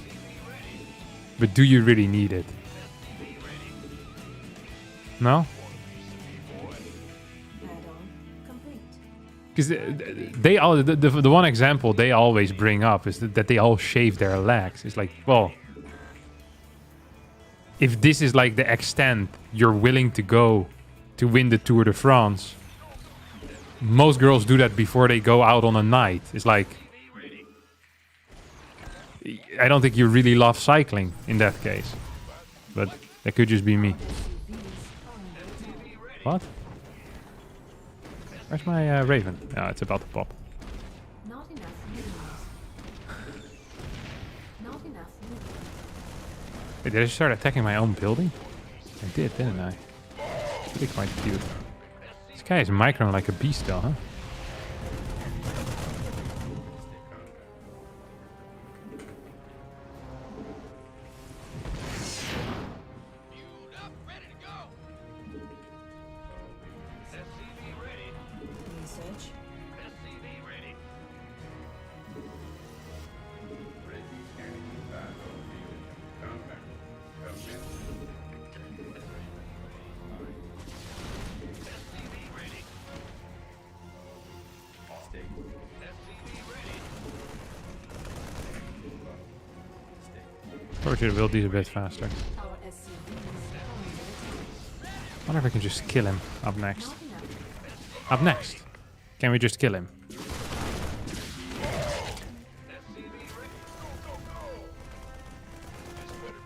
but do you really need it? No? Because the one example they always bring up is that they all shave their legs. It's like, well, if this is like the extent you're willing to go to win the Tour de France, most girls do that before they go out on a night. It's like, I don't think you really love cycling in that case. But that could just be me. What? Where's my raven? Oh, it's about to pop. Not enough minerals. Not enough minerals. Wait, did I start attacking my own building? I did, didn't I? Really quite cute. This guy is microing like a beast though, huh? Fueled up, ready to go. SCV ready. Research. SCV ready. SCV ready. SCV ready. Probably should have built these a bit faster. Our SCV is I wonder if I can just kill him up next. not enough. Up next. Can we just kill him? SCV ready. Go, go,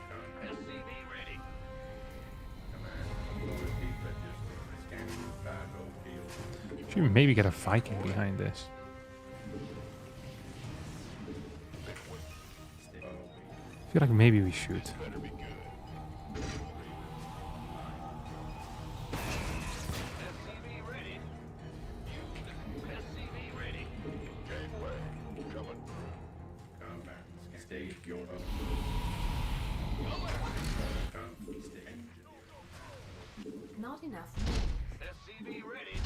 go. SCV ready. Should we maybe get a Viking behind this? I feel like maybe we should. SCV ready. SCV ready. Gateway coming through. Stage going up. Not enough. SCV ready.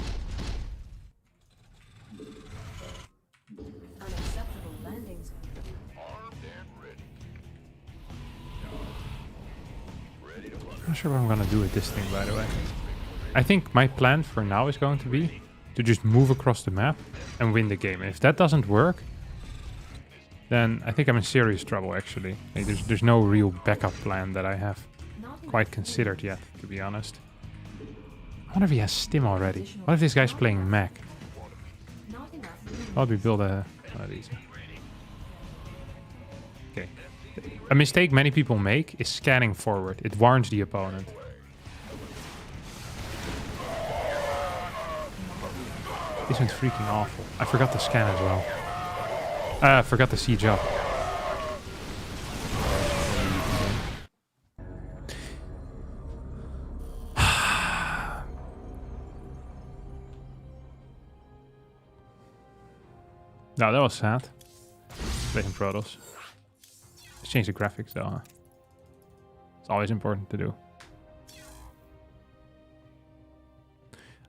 Unacceptable landing zone. Armed and ready. Ready to work. I'm not sure what I'm gonna do with this thing, by the way. I think my plan for now is going to be to just move across the map and win the game. And if that doesn't work, then I think I'm in serious trouble, actually. Like, there's no real backup plan that I have Not enough. quite considered yet, to be honest. I wonder if he has stim already. What if this guy's playing mech? Not enough. Why don't we build one of these? Okay. A mistake many people make is scanning forward. It warns the opponent. This one's freaking awful. I forgot to scan as well. I forgot to siege up. No, that was sad. Playing Protoss. Let's change the graphics though, huh? It's always important to do.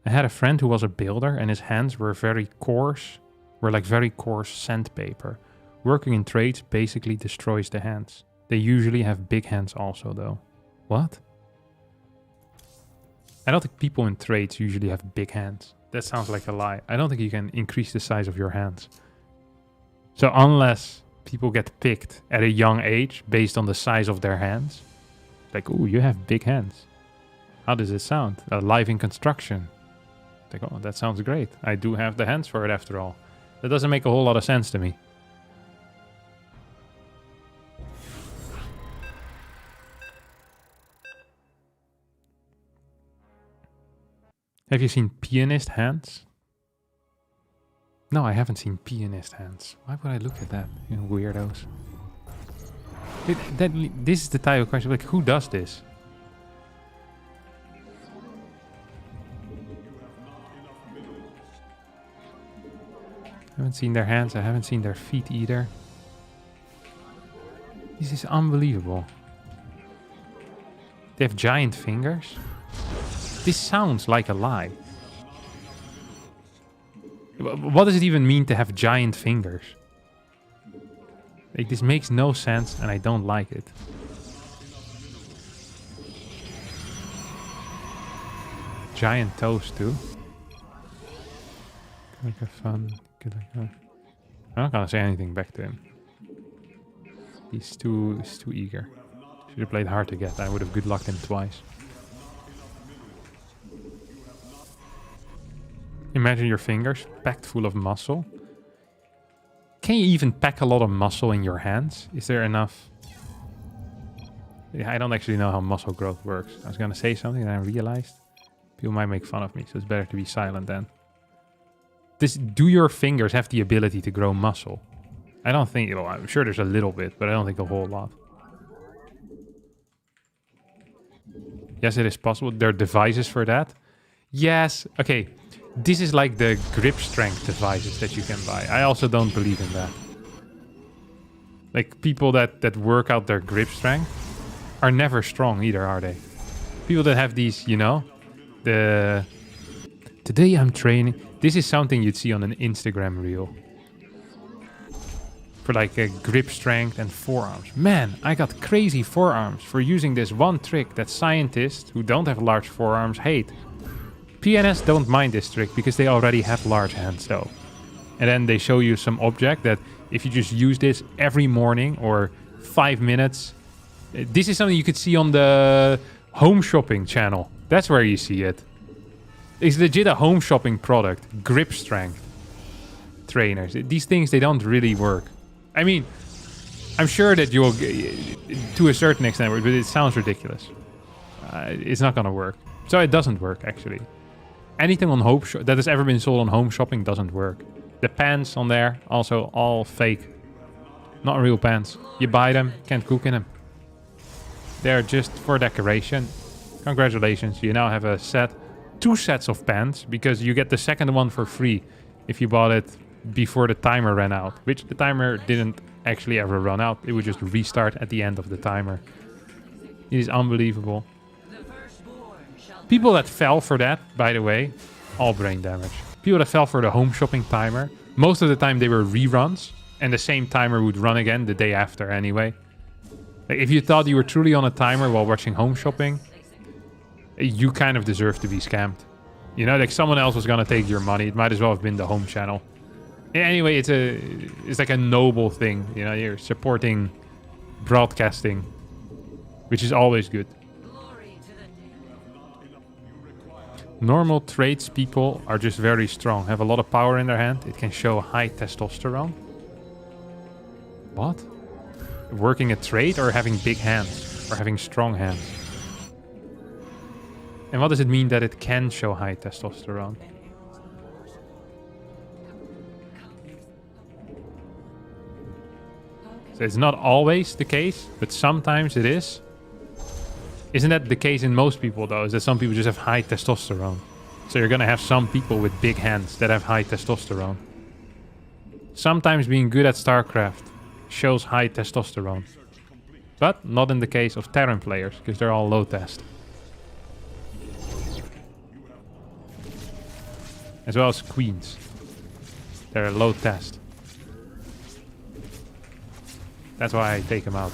I had a friend who was a builder and his hands were very coarse, very coarse sandpaper. Working in trades basically destroys the hands. They usually have big hands also though. What? I don't think people in trades usually have big hands. That sounds like a lie. I don't think you can increase the size of your hands. So unless people get picked at a young age based on the size of their hands, like, ooh, you have big hands. How does it sound? Live in construction. Like, oh, that sounds great. I do have the hands for it after all. That doesn't make a whole lot of sense to me. Have you seen pianist hands? No, I haven't seen pianist hands. Why would I look at that? You weirdos. This is the type of question, like, who does this? I haven't seen their hands, I haven't seen their feet either. This is unbelievable. They have giant fingers? This sounds like a lie. What does it even mean to have giant fingers? Like, this makes no sense and I don't like it. Giant toes too. Like a fun. I'm not gonna say anything back to him. He's too eager. Should have played hard to get. I would have good lucked him twice. Imagine your fingers packed full of muscle. Can you even pack a lot of muscle in your hands? Is there enough? Yeah, I don't actually know how muscle growth works. I was gonna say something and I realized people might make fun of me, so it's better to be silent then. Do your fingers have the ability to grow muscle? I don't think, well, I'm sure there's a little bit, but I don't think a whole lot. Yes, it is possible. There are devices for that. Yes. Okay. This is like the grip strength devices that you can buy. I also don't believe in that. Like people that work out their grip strength are never strong either, are they? People that have these, you know, today I'm training. This is something you'd see on an Instagram reel. For like a grip strength and forearms. Man, I got crazy forearms for using this one trick that scientists who don't have large forearms hate. PNS don't mind this trick because they already have large hands though. And then they show you some object that if you just use this every morning or 5 minutes. This is something you could see on the home shopping channel. That's where you see it. It's legit a home shopping product. Grip strength trainers. These things, they don't really work. I mean, I'm sure that you'll, to a certain extent, but it sounds ridiculous. It's not gonna work. So it doesn't work, actually. Anything on that has ever been sold on home shopping doesn't work. The pants on there, also all fake. Not real pants. You buy them, can't cook in them. They're just for decoration. Congratulations, you now have a set, 2 sets of pants, because you get the second one for free if you bought it before the timer ran out, which the timer didn't actually ever run out. It would just restart at the end of the timer. It is unbelievable. People that fell for that, by the way, all brain damage. People that fell for the home shopping timer, most of the time they were reruns, and the same timer would run again the day after anyway. Like if you thought you were truly on a timer while watching home shopping, you kind of deserve to be scammed. You know, like someone else was gonna take your money. It might as well have been the home channel. Anyway, it's like a noble thing. You know, you're supporting broadcasting, which is always good. Normal traits people are just very strong, have a lot of power in their hand. It can show high testosterone. What? Working a trait or having big hands or having strong hands? And what does it mean that it can show high testosterone? So it's not always the case, but sometimes it is. Isn't that the case in most people though? Is that some people just have high testosterone? So you're gonna have some people with big hands that have high testosterone. Sometimes being good at StarCraft shows high testosterone. But not in the case of Terran players, because they're all low test. As well as queens. They're low test. That's why I take them out.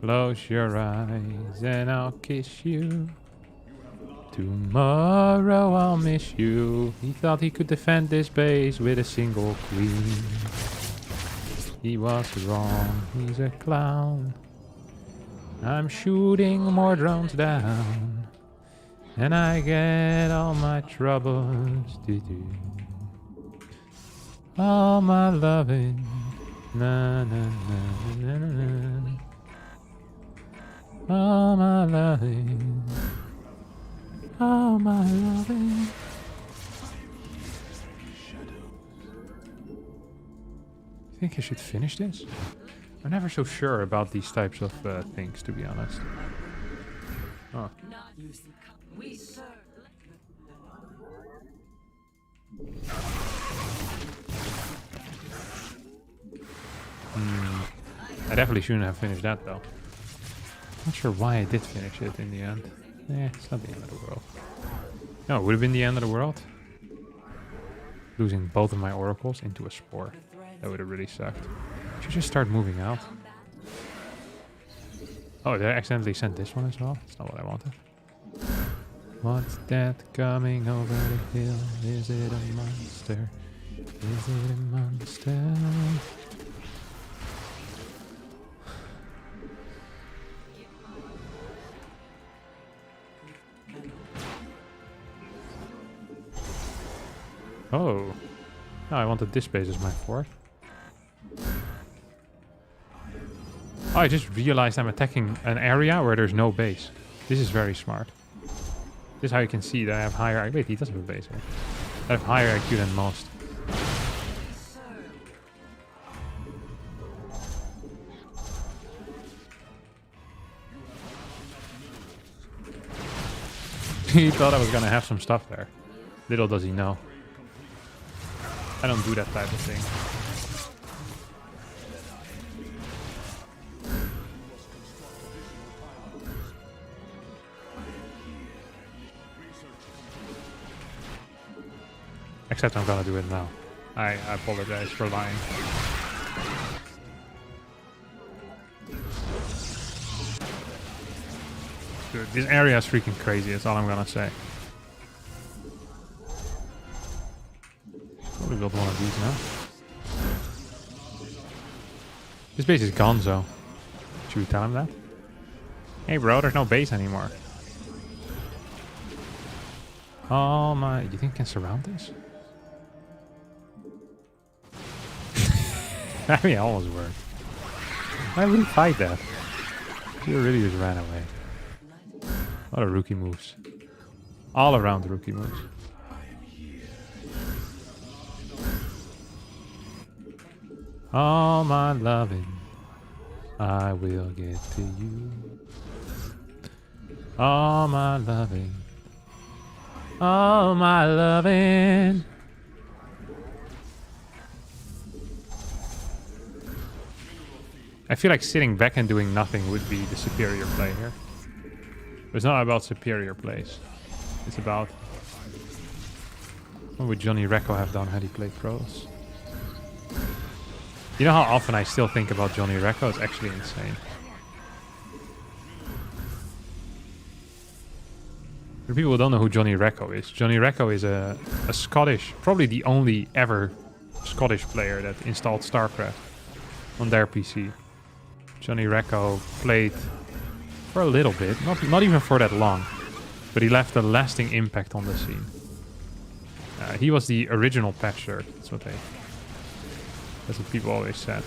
Close your eyes and I'll kiss you. Tomorrow I'll miss you. He thought he could defend this base with a single queen. He was wrong, he's a clown. I'm shooting more drones down. And I get all my troubles to do. All my loving. Na na na na na na. All my loving. All my loving. I think I should finish this. I'm never so sure about these types of things, to be honest. Oh. I definitely shouldn't have finished that though. Not sure why I did finish it in the end. It's not the end of the world. No, it would have been the end of the world. Losing both of my oracles into a spore. That would have really sucked. Should just start moving out. Oh, did I accidentally send this one as well? That's not what I wanted. What's that coming over the hill? Is it a monster? Is it a monster? Oh. No, I wanted this base as my fort. Oh, I just realized I'm attacking an area where there's no base. This is very smart. This is how you can see that I have higher... Wait, he does have a base here. I have higher IQ than most. He thought I was gonna have some stuff there. Little does he know. I don't do that type of thing. Except I'm gonna do it now. I apologize for lying. Dude, this area is freaking crazy, that's all I'm gonna say. Probably build one of these now. This base is gonzo. Should we tell him that? Hey bro, there's no base anymore. Oh my, you think I can surround this? I mean, it almost worked. Why would he fight that? He really just ran away. A lot of rookie moves. All around the rookie moves. All my loving, I will get to you. All my loving, all my loving. I feel like sitting back and doing nothing would be the superior play here. But it's not about superior plays. It's about what would Johnny Recco have done had he played pros. You know how often I still think about Johnny Recco? It's actually insane. For people who don't know who Johnny Recco is, Johnny Recco is a Scottish, probably the only ever Scottish player that installed StarCraft on their PC. Johnny Recco played for a little bit, not even for that long, but he left a lasting impact on the scene. He was the original patcher. That's what people always said.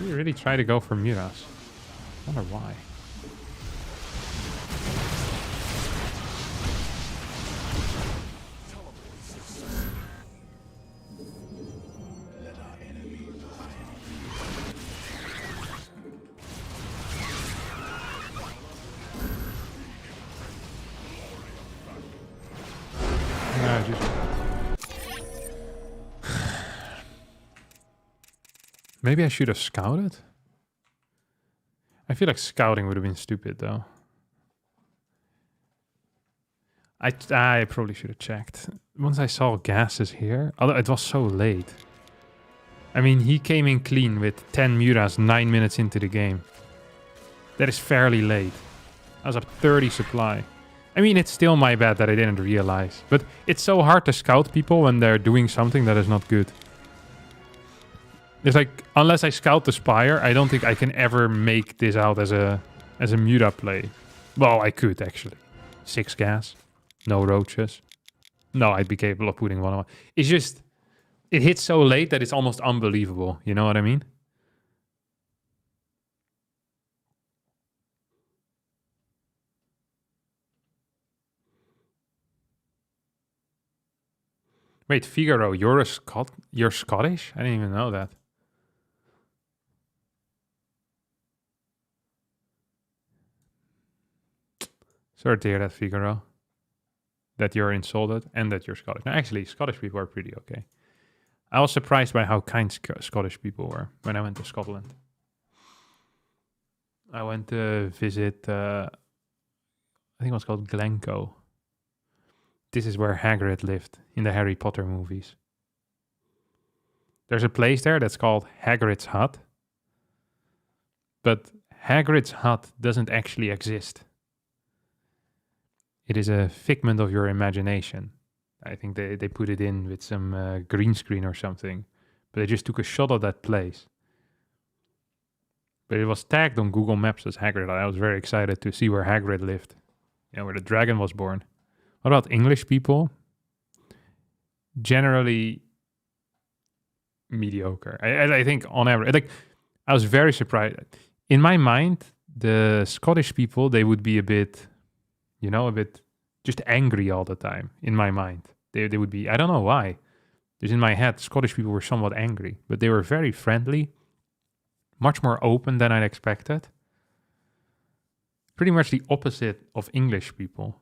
He really tried to go for Miras. I wonder why. Maybe I should have scouted? I feel like scouting would have been stupid, though. I probably should have checked. Once I saw gases here, although it was so late. I mean, he came in clean with 10 Muras 9 minutes into the game. That is fairly late. I was up 30 supply. I mean, it's still my bad that I didn't realize. But it's so hard to scout people when they're doing something that is not good. It's like, unless I scout the Spire, I don't think I can ever make this out as a Muta play. Well, I could, actually. 6 gas. No roaches. No, I'd be capable of putting 1 on 1. It's just, it hits so late that it's almost unbelievable. You know what I mean? Wait, Figaro, you're Scottish? I didn't even know that. Sorry to hear that, Figaro. That you're insulted and that you're Scottish. Now, actually, Scottish people are pretty okay. I was surprised by how kind Scottish people were when I went to Scotland. I went to visit, I think it was called Glencoe. This is where Hagrid lived in the Harry Potter movies. There's a place there that's called Hagrid's Hut. But Hagrid's Hut doesn't actually exist. It is a figment of your imagination. I think they put it in with some green screen or something. But they just took a shot of that place. But it was tagged on Google Maps as Hagrid. I was very excited to see where Hagrid lived. You know, where the dragon was born. What about English people? Generally, mediocre. I think on average, like I was very surprised. In my mind, the Scottish people, they would be a bit, you know, a bit just angry all the time. In my mind, they would be. I don't know why. Just in my head, Scottish people were somewhat angry, but they were very friendly, much more open than I'd expected. Pretty much the opposite of English people.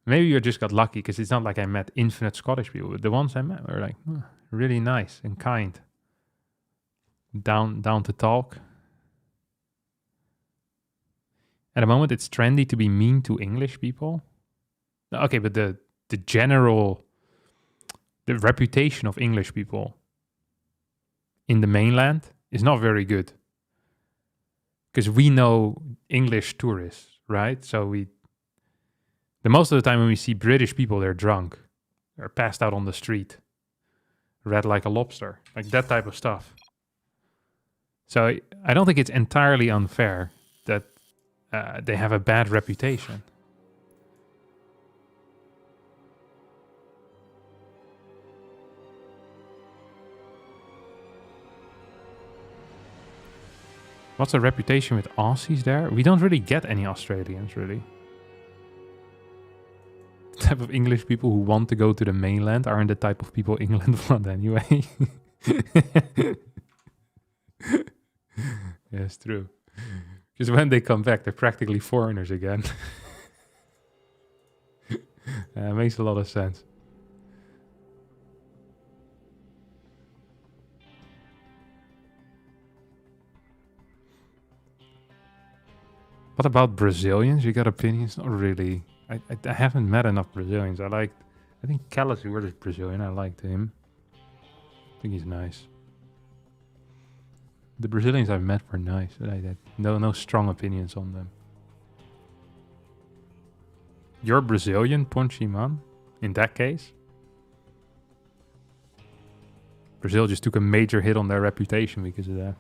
Maybe you just got lucky because it's not like I met infinite Scottish people. But the ones I met were like really nice and kind, down to talk. At the moment, it's trendy to be mean to English people. Okay, but the general, the reputation of English people in the mainland is not very good. Because we know English tourists, right? So the most of the time when we see British people, they're drunk. They're passed out on the street. Red like a lobster. Like that type of stuff. So I don't think it's entirely unfair that they have a bad reputation. What's the reputation with Aussies there? We don't really get any Australians, really. The type of English people who want to go to the mainland aren't the type of people England want anyway. Yeah, it's true. Because when they come back, they're practically foreigners again. Makes a lot of sense. What about Brazilians? You got opinions? Not really. I haven't met enough Brazilians. I think Callus is Brazilian. I liked him. I think he's nice. The Brazilians I've met were nice. But I had no strong opinions on them. You're Brazilian, Ponchi man? In that case? Brazil just took a major hit on their reputation because of that.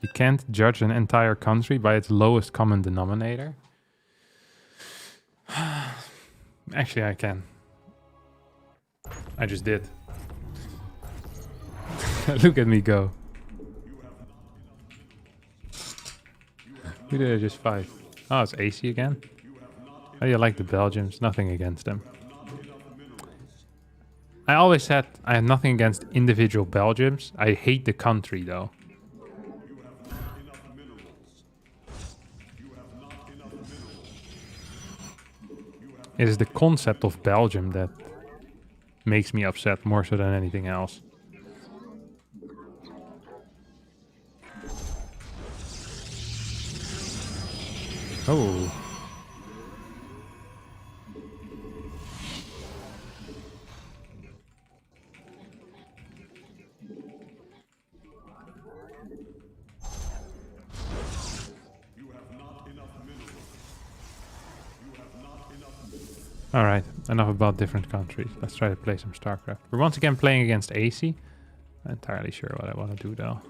You can't judge an entire country by its lowest common denominator. Actually, I can. I just did. Look at me go. Who did I just fight? Oh, it's AC again. How do you like the Belgians? Nothing against them. I always said I had nothing against individual Belgians. I hate the country though. It is the concept of Belgium that makes me upset more so than anything else. Oh. Alright, enough about different countries. Let's try to play some StarCraft. We're once again playing against AC. Not entirely sure what I want to do though.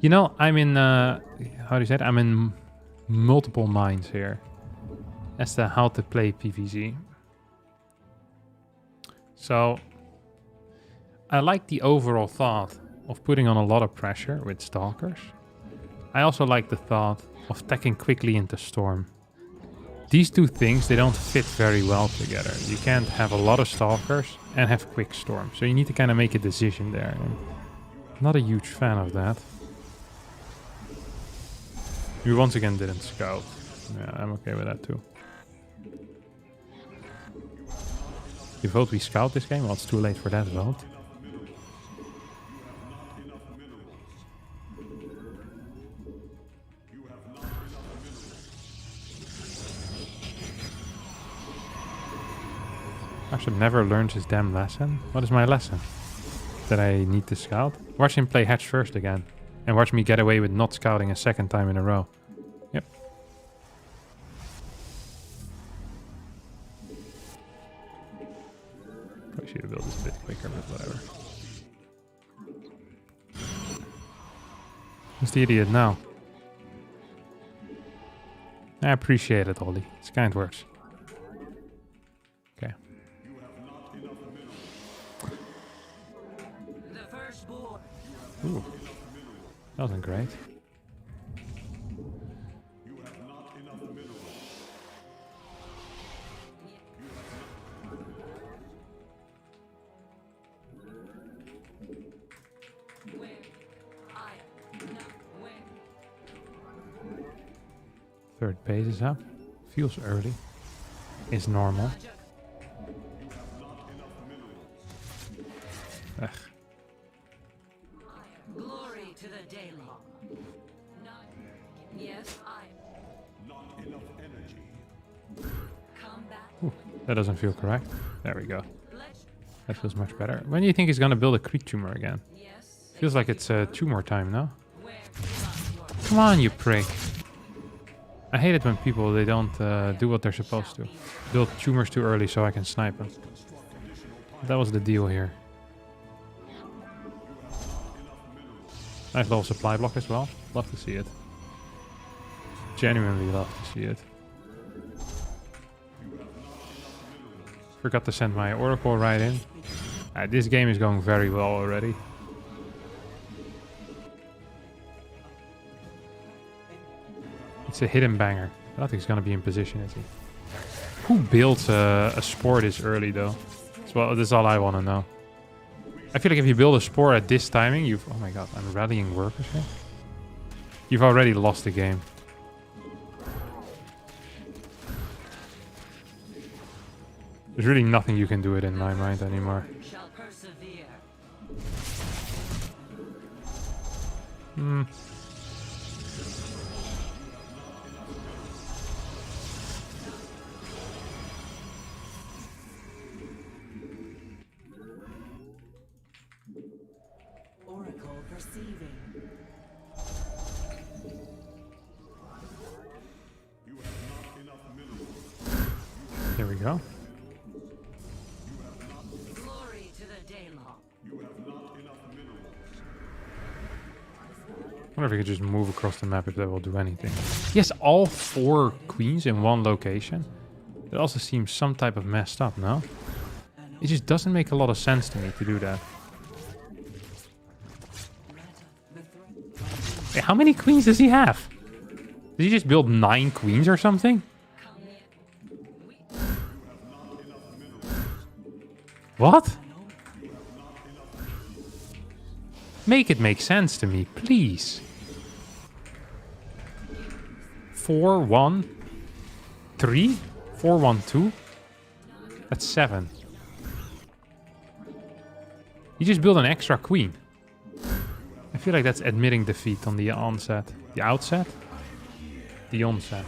You know, I'm in, how do you say it? I'm in multiple minds here as to how to play PvZ. So, I like the overall thought of putting on a lot of pressure with Stalkers. I also like the thought of attacking quickly into Storm. These two things, they don't fit very well together. You can't have a lot of Stalkers and have quick Storm. So you need to kind of make a decision there. I'm not a huge fan of that. We once again didn't scout. Yeah, I'm okay with that too. You vote we scout this game? Well, it's too late for that vote. Harstem never learns his damn lesson. What is my lesson? That I need to scout? Watch him play hatch first again. And watch me get away with not scouting a second time in a row. Yep. Probably should have built this a bit quicker, but whatever. Who's the idiot now? I appreciate it, Ollie. It's kind words. Okay. The firstborn. Ooh. That wasn't great. Third base is up. Feels early. Is normal. Ugh. Glory to the daily. Yes, I. Combat. Ooh, that doesn't feel correct. There we go. Let's. That feels much better. When do you think he's gonna build a creep tumor again? Yes. Feels like it's tumor time, no? Where is your Come on, you prick. I hate it when people, they don't do what they're supposed to. Build tumors too early so I can snipe them. That was the deal here. Nice little supply block as well. Love to see it. Genuinely love to see it. Forgot to send my oracle right in. This game is going very well already. It's a hidden banger. I don't think he's gonna be in position, is he? Who builds a spore this early though? That's all I want to know. I feel like if you build a spore at this timing, you've... Oh my god, I'm rallying workers here. You've already lost the game. There's really nothing you can do it in my mind anymore. shall persevere. Hmm. Oracle perceiving. There we go. Glory to the daily. I wonder if we could just move across the map if that will do anything. Yes, all 4 queens in one location. It also seems some type of messed up, no? It just doesn't make a lot of sense to me to do that. Hey, how many queens does he have? Did he just build 9 queens or something? What? Make it make sense to me, please. 4, 1, 3, 4, 1, 2. That's 7. You just build an extra queen. I feel like that's admitting defeat on the onset. The outset? The onset.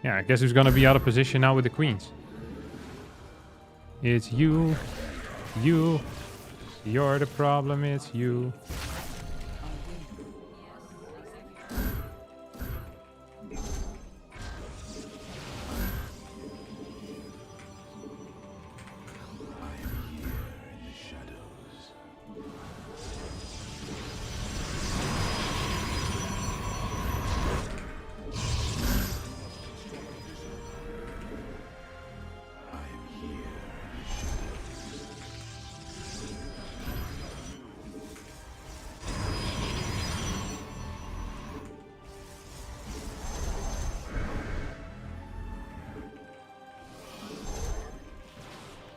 Yeah, I guess who's gonna be out of position now with the queens? It's you. You. You're the problem, it's you.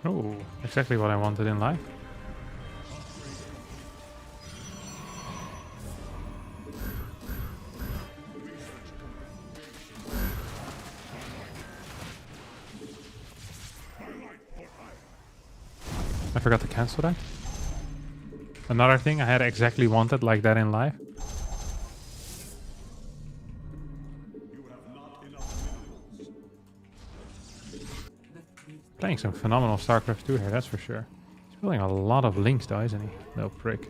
Oh, exactly what I wanted in life. I forgot to cancel that. Another thing I had exactly wanted like that in life. Playing some phenomenal StarCraft 2 here, that's for sure. He's building a lot of links though, isn't he? No prick.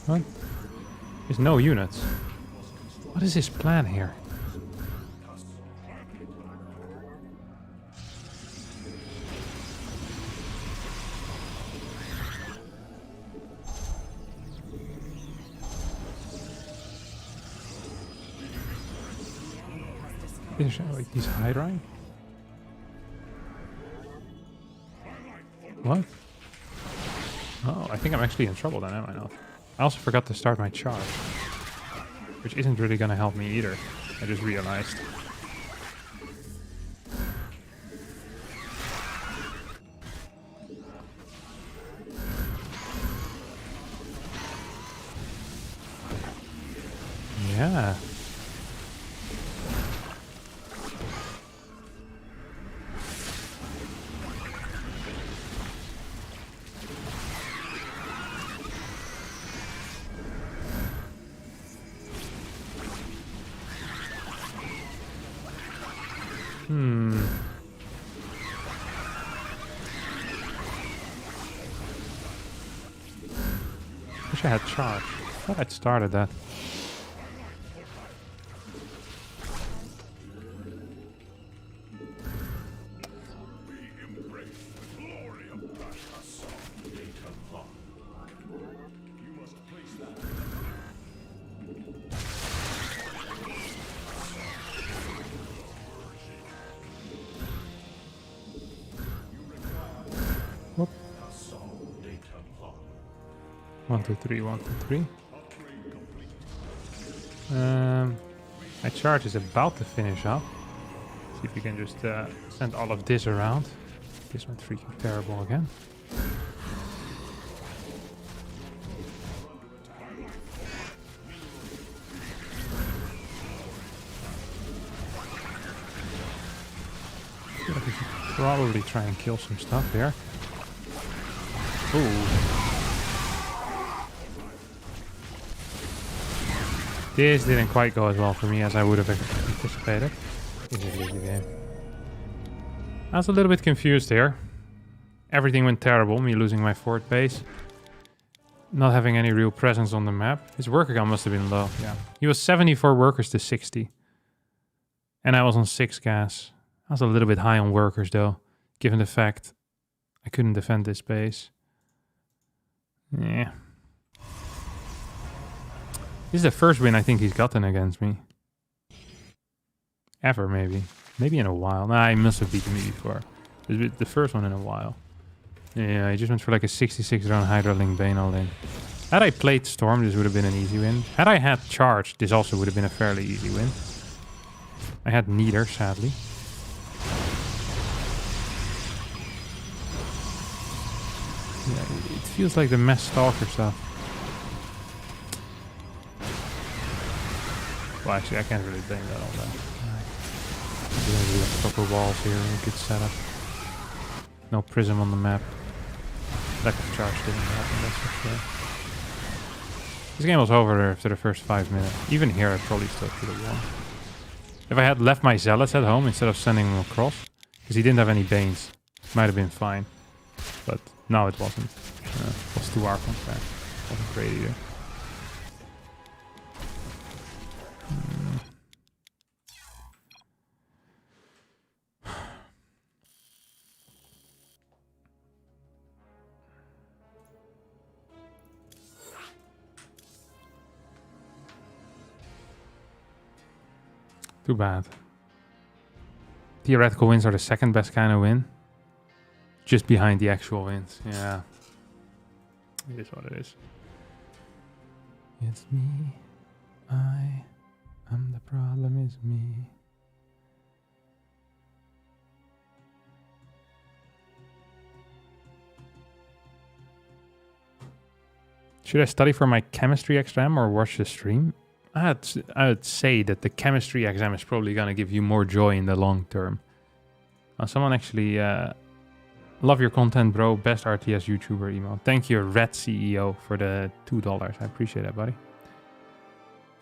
What? There's no units. What is his plan here? Is like these Hydra? What? Oh, I think I'm actually in trouble then, am I not? I also forgot to start my charge. Which isn't really gonna help me either. I just realized. Yeah. Wish I had charge. Thought I'd started that. Whoop. 1, 2, 3, 1, 2, 3. My charge is about to finish up. See if we can just send all of this around. This went freaking terrible again. I should probably try and kill some stuff here. Ooh. This didn't quite go as well for me as I would have anticipated. This is a easy game. I was a little bit confused here. Everything went terrible, me losing my fort base. Not having any real presence on the map. His worker count must have been low, yeah. He was 74 workers to 60. And I was on 6 gas. I was a little bit high on workers though, given the fact I couldn't defend this base. Yeah. This is the first win I think he's gotten against me. Ever, maybe. Maybe in a while. Nah, he must have beaten me before. This is the first one in a while. Yeah, he just went for like a 66 round Hydra Link Bane all in. Had I played Storm, this would have been an easy win. Had I had Charge, this also would have been a fairly easy win. I had neither, sadly. Yeah, it feels like the mass Stalker stuff. Well, actually, I can't really blame that on that. We have proper walls here, a good setup. No prism on the map. Lack of charge didn't happen, that's for sure. This game was over after the first 5 minutes. Even here, I probably still could have won. If I had left my zealots at home instead of sending him across, because he didn't have any banes, might have been fine. But no, it wasn't. It was too hard contract. Wasn't great either. Too bad. Theoretical wins are the second best kind of win. Just behind the actual wins. Yeah. It is what it is. It's me. I'm the problem is me. Should I study for my chemistry exam or watch the stream? I would say that the chemistry exam is probably going to give you more joy in the long term. Someone actually... love your content, bro. Best RTS YouTuber email. Thank you, Red CEO, for the $2. I appreciate that, buddy.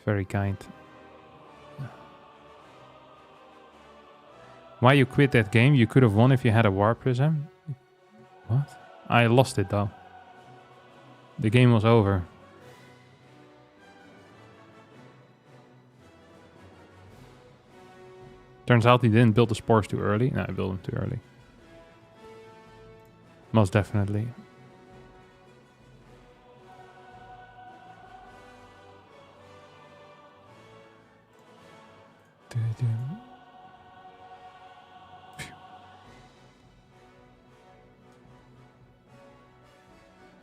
Very kind. Why you quit that game? You could have won if you had a War Prism. What? I lost it, though. The game was over. Turns out he didn't build the spores too early. No, I built them too early. Most definitely.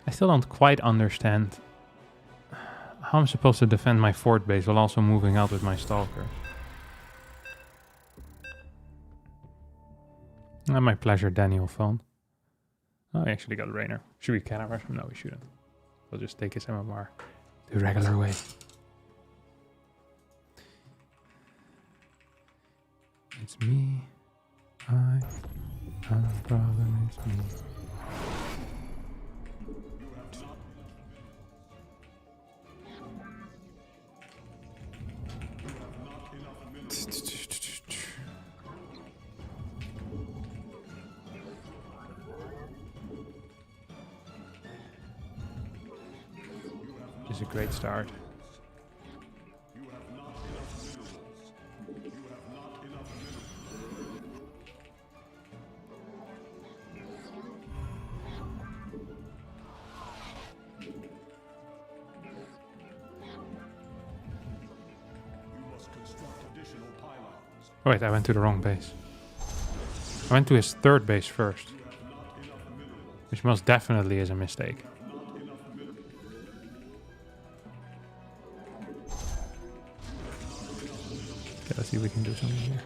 I still don't quite understand how I'm supposed to defend my fort base while also moving out with my Stalker. My pleasure, Daniel phone. Oh, I actually got a Rainer. Should we cannon rush him? No, we shouldn't. We'll just take his MMR the regular way. It's me. I have a problem, it's me. This is a great start. Oh wait, I went to the wrong base. I went to his third base first. Which most definitely is a mistake. Okay, let's see if we can do something here.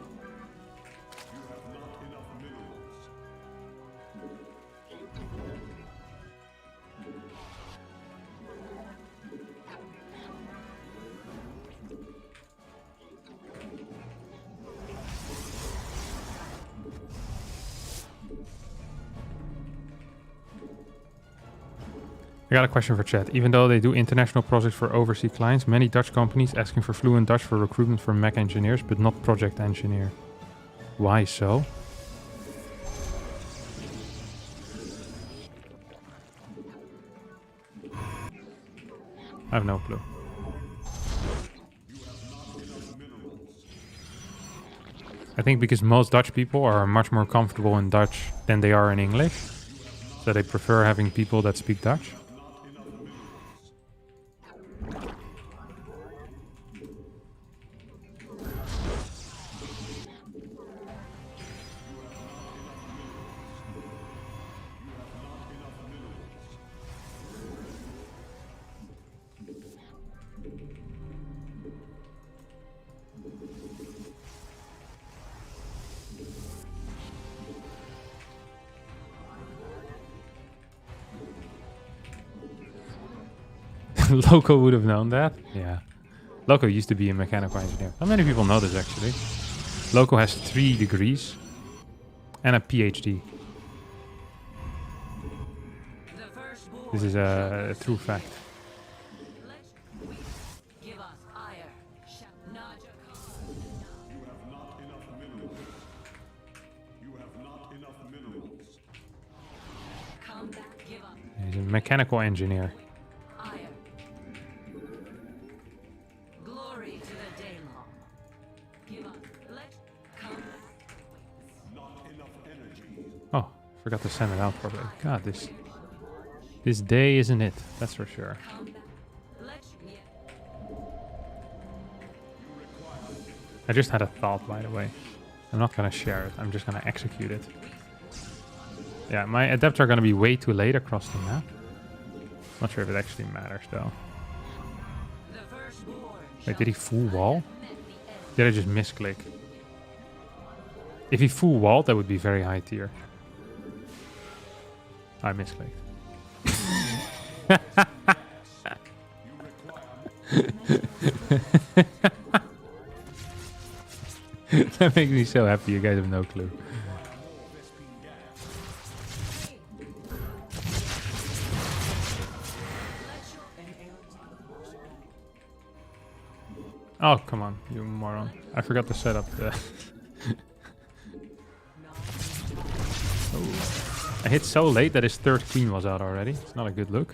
I got a question for chat. Even though they do international projects for overseas clients, many Dutch companies asking for fluent Dutch for recruitment for mech engineers, but not project engineer. Why so? I have no clue. I think because most Dutch people are much more comfortable in Dutch than they are in English, so they prefer having people that speak Dutch. Loco would have known that. Yeah. Loco used to be a mechanical engineer. Not many people know this actually. Loco has 3 degrees and a PhD. This is a true fact. He's a mechanical engineer. Oh, forgot to send it out properly. God, this day isn't it, that's for sure. I just had a thought, by the way. I'm not gonna share it, I'm just gonna execute it. Yeah, my adepts are gonna be way too late across the map. Not sure if it actually matters though. Wait, did he full wall? Did I just misclick? If he full walled, that would be very high tier. I misclicked. That makes me so happy. You guys have no clue. Oh, come on, you moron. I forgot to set up the... Oh. I hit so late that his third queen was out already. It's not a good look.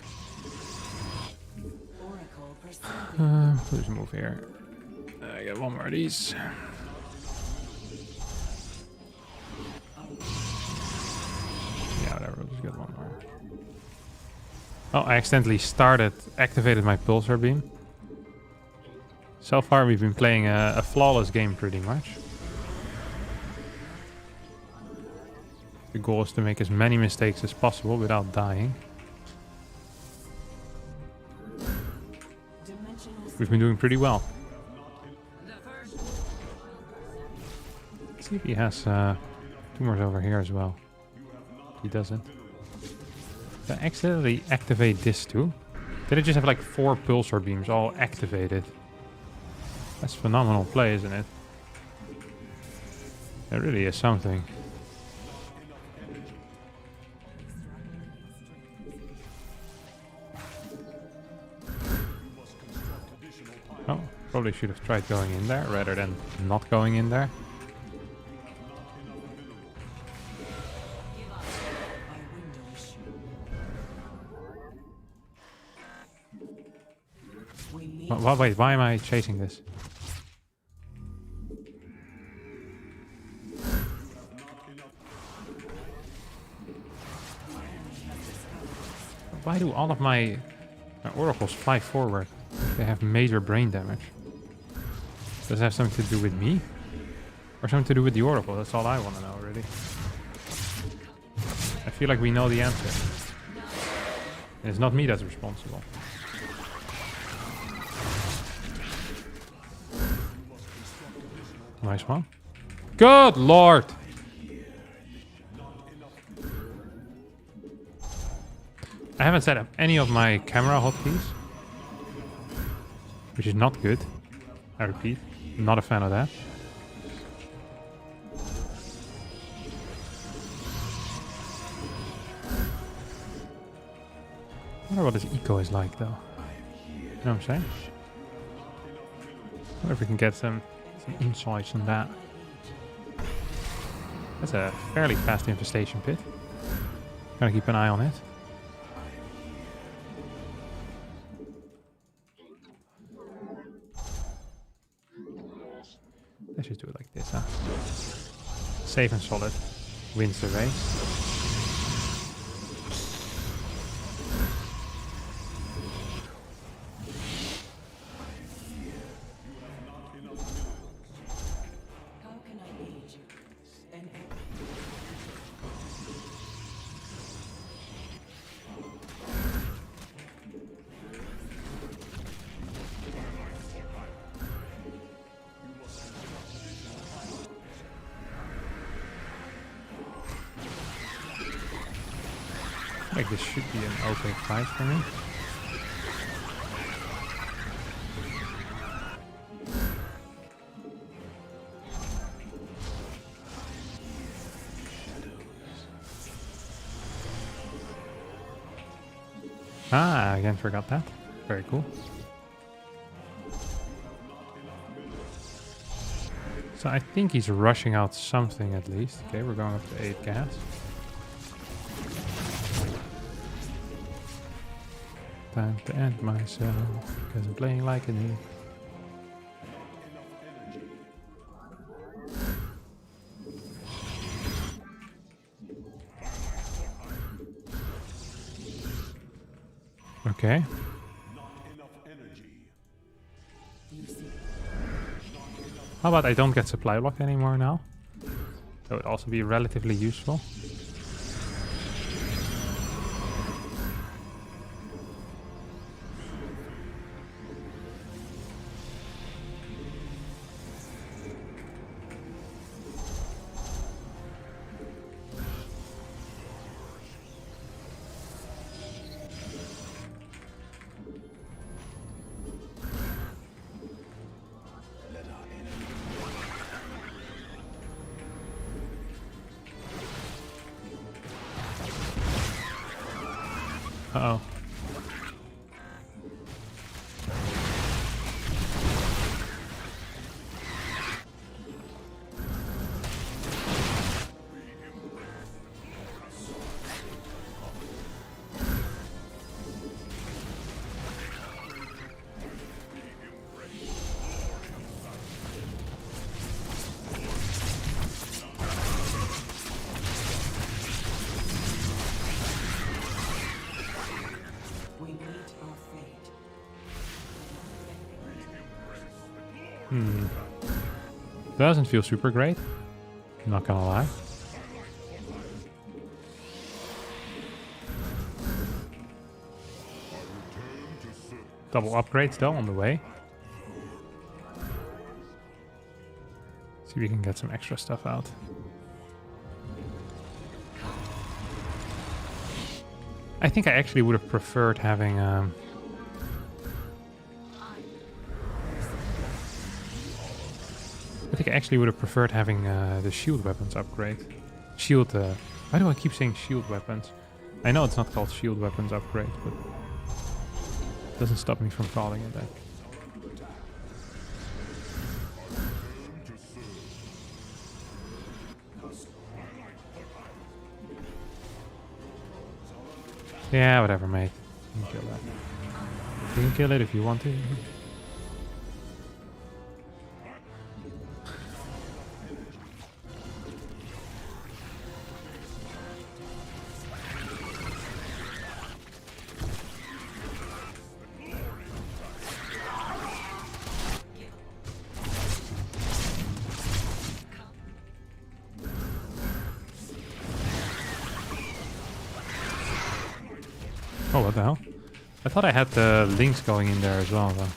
Let's move here. I got one more of these. whatever. We'll just get one more. Oh, I accidentally activated my pulsar beam. So far, we've been playing a flawless game pretty much. The goal is to make as many mistakes as possible without dying. We've been doing pretty well. Let's see if he has tumors over here as well. He doesn't. Did I accidentally activate this too? Did I just have like 4 pulsar beams all activated? That's phenomenal play, isn't it? It really is something. Oh, probably should have tried going in there rather than not going in there. Wait, why am I chasing this? Why do all of my oracles fly forward? They have major brain damage. Does it have something to do with me? Or something to do with the oracle? That's all I want to know, really. I feel like we know the answer. And it's not me that's responsible. Nice one. Good lord! I haven't set up any of my camera hotkeys. Which is not good. I repeat, not a fan of that. I wonder what this eco is like though. You know what I'm saying? I wonder if we can get some insights on that. That's a fairly fast infestation pit. Gotta keep an eye on it. Let's just do it like this, huh? Safe and solid. Wins the race. Like this should be an okay fight for me. Ah, again forgot that. Very cool. So I think he's rushing out something at least. Okay, we're going up to 8 gas. Time to end myself, because I'm playing like a noob. Okay. How about I don't get supply block anymore now? That would also be relatively useful. Uh-oh. Doesn't feel super great. Not gonna lie. Double upgrades though on the way. See if we can get some extra stuff out. I think I actually would have preferred having the shield weapons upgrade. Shield, why do I keep saying shield weapons? I know it's not called shield weapons upgrade, but it doesn't stop me from calling it that. Yeah, whatever, mate. You can kill that. You can kill it if you want to. Oh, what the hell? I thought I had the links going in there as well, though.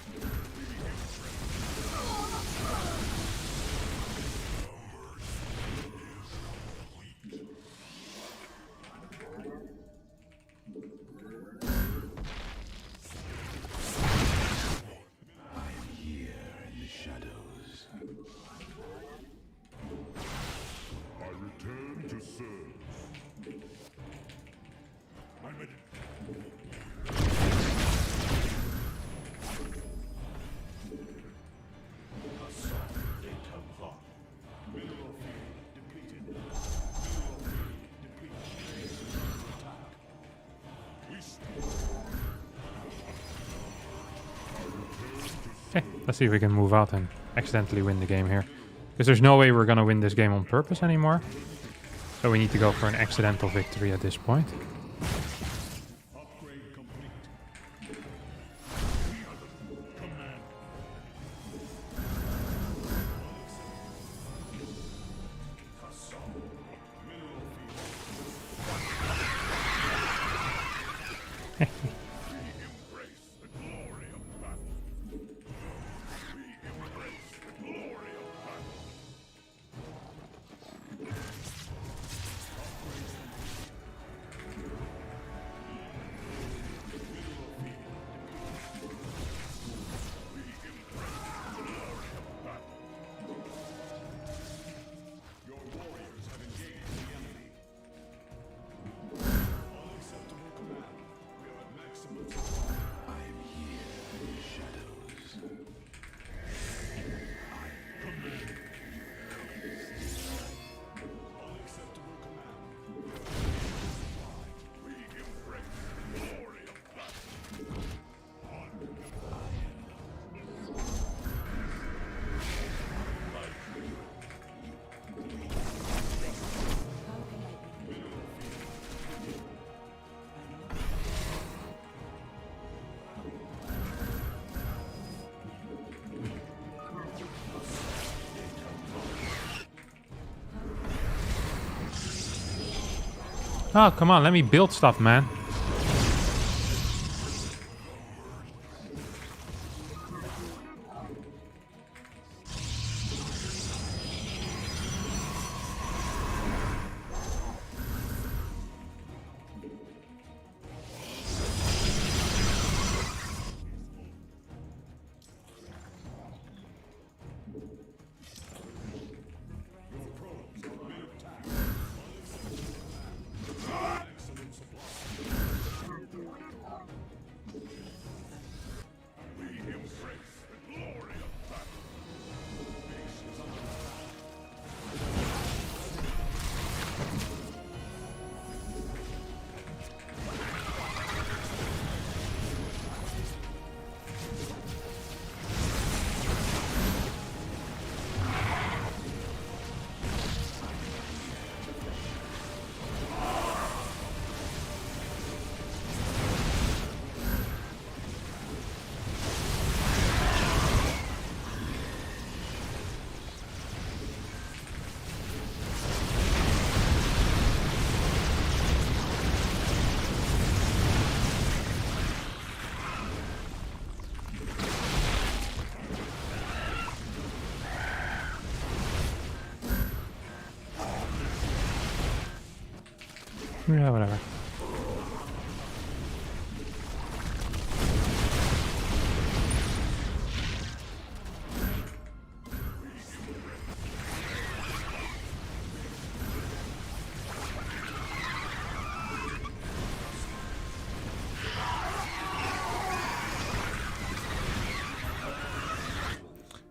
Okay, let's see if we can move out and accidentally win the game here. Because there's no way we're gonna win this game on purpose anymore. So we need to go for an accidental victory at this point. Oh, come on, let me build stuff, man. Yeah, whatever.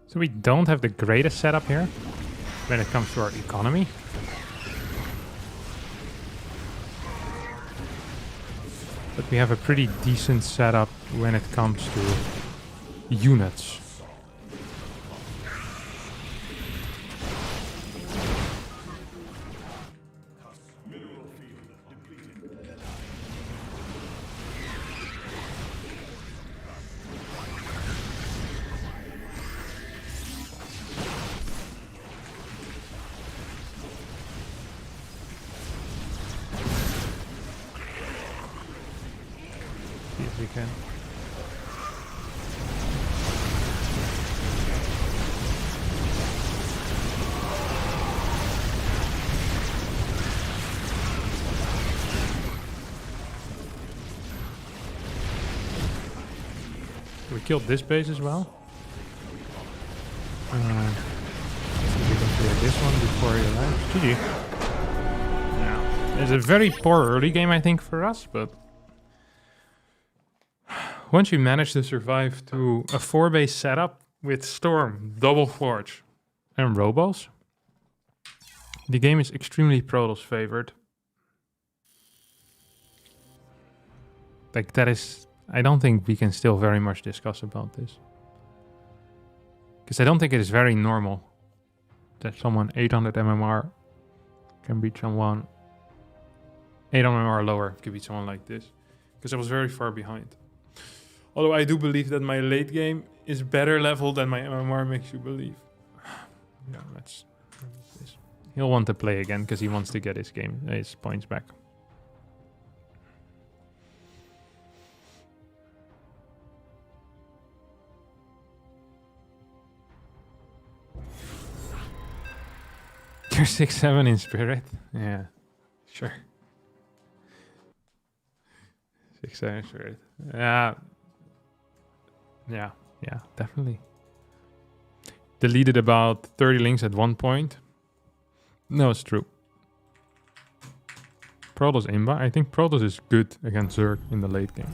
So we don't have the greatest setup here when it comes to our economy. But we have a pretty decent setup when it comes to units. See if we can. We killed this base as well. See if we can clear this one before he arrives. GG. Yeah. It's a very poor early game, I think, for us, but once you manage to survive to a 4-base setup with Storm, Double Forge, and Robos, the game is extremely Protoss favored. Like, that is... I don't think we can still very much discuss about this. Because I don't think it is very normal that someone 800 MMR can beat someone 800 MMR lower can beat someone like this. Because I was very far behind. Although I do believe that my late game is better level than my MMR makes you believe. Yeah, let's... He'll want to play again because he wants to get his points back. You're 6-7 in spirit? Yeah, sure. 6-7 in spirit. Yeah, definitely. Deleted about 30 links at one point. No, it's true. Protoss Imba. I think Protoss is good against Zerg in the late game.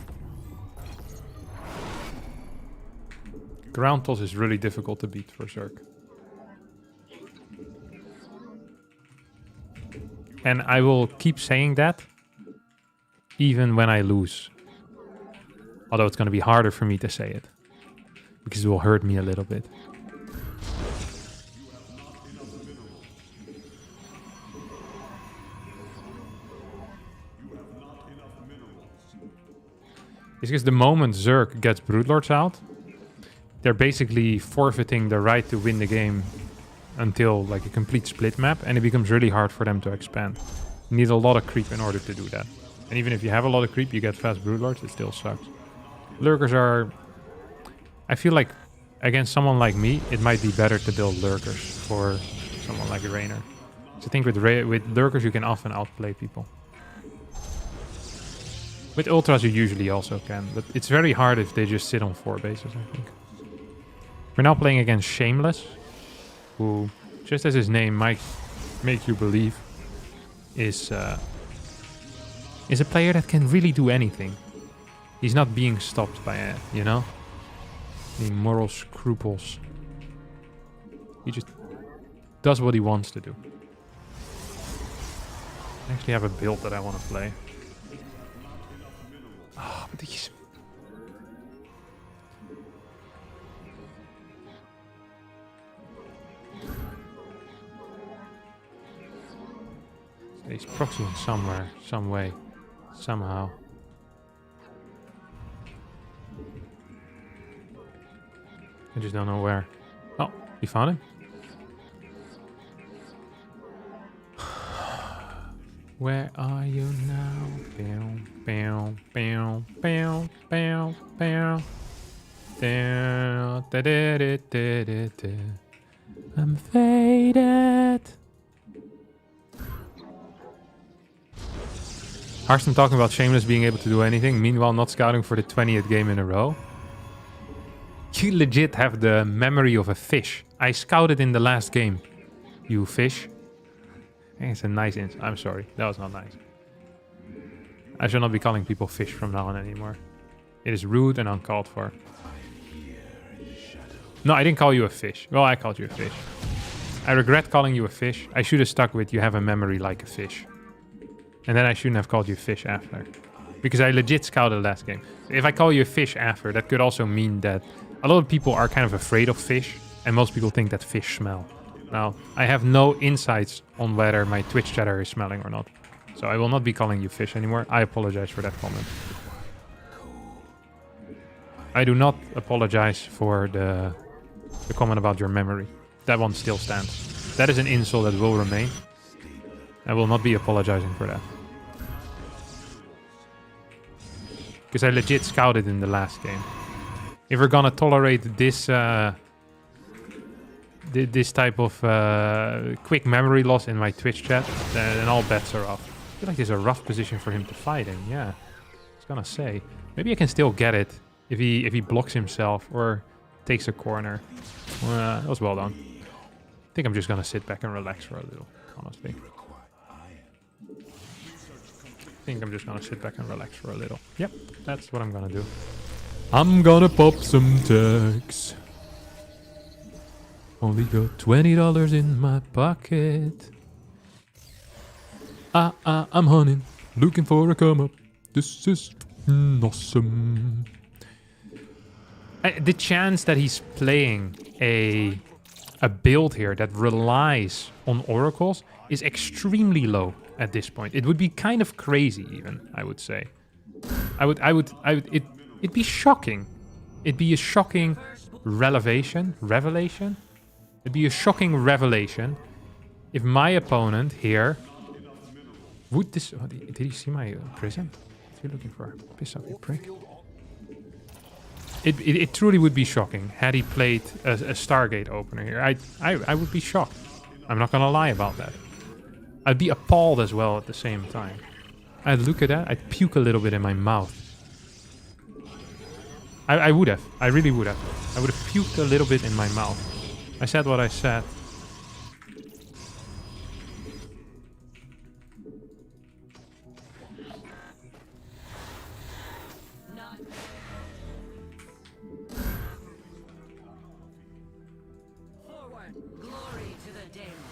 Ground toss is really difficult to beat for Zerg. And I will keep saying that even when I lose. Although it's going to be harder for me to say it. Because it will hurt me a little bit. It's because the moment Zerg gets Broodlords out, they're basically forfeiting the right to win the game until like a complete split map, and it becomes really hard for them to expand. You need a lot of creep in order to do that. And even if you have a lot of creep, you get fast Broodlords, it still sucks. Lurkers are... I feel like against someone like me, it might be better to build Lurkers for someone like a Rainer. So I think with Lurkers you can often outplay people. With Ultras you usually also can, but it's very hard if they just sit on 4 bases, I think. We're now playing against Shameless, who, just as his name might make you believe, is a player that can really do anything. He's not being stopped by, you know, any moral scruples. He just does what he wants to do. I actually have a build that I want to play. Oh, but these... He's proxying somewhere, some way, somehow. I just don't know where. Oh, you found him? Where are you now? Bow, bow, bow, bow, bow, bow. Down, da, da, da, da, da, da. I'm faded. Harstem talking about Shameless being able to do anything, meanwhile not scouting for the 20th game in a row. You legit have the memory of a fish. I scouted in the last game, you fish. Hey, it's a nice I'm sorry, that was not nice. I shall not be calling people fish from now on anymore. It is rude and uncalled for. No, I didn't call you a fish. Well, I called you a fish. I regret calling you a fish. I should have stuck with you have a memory like a fish. And then I shouldn't have called you fish after. Because I legit scouted last game. If I call you a fish after, that could also mean that a lot of people are kind of afraid of fish. And most people think that fish smell. Now, I have no insights on whether my Twitch chatter is smelling or not. So I will not be calling you fish anymore. I apologize for that comment. I do not apologize for the comment about your memory. That one still stands. That is an insult that will remain. I will not be apologizing for that. Because I legit scouted in the last game. If we're gonna tolerate this this type of quick memory loss in my Twitch chat, then all bets are off. I feel like there's a rough position for him to fight in. Yeah, I was gonna say. Maybe I can still get it if he blocks himself or takes a corner. That was well done. I think I'm just gonna sit back and relax for a little, honestly. I think I'm just gonna sit back and relax for a little. Yep, that's what I'm gonna do. I'm gonna pop some tags. Only got $20 in my pocket. I'm hunting, looking for a come up. This is awesome. The chance that he's playing a build here that relies on oracles is extremely low at this point. It would be kind of crazy, even, I would say. It'd be shocking. It'd be a shocking revelation. It'd be a shocking revelation if my opponent here would this. Oh, did he see my prison? What are you looking for? Piss off, you prick. It truly would be shocking had he played a Stargate opener here. I would be shocked. I'm not gonna lie about that. I'd be appalled as well at the same time. I'd look at that, I'd puke a little bit in my mouth. I would have. I really would have. I would have puked a little bit in my mouth. I said what I said. Forward, glory to the daily.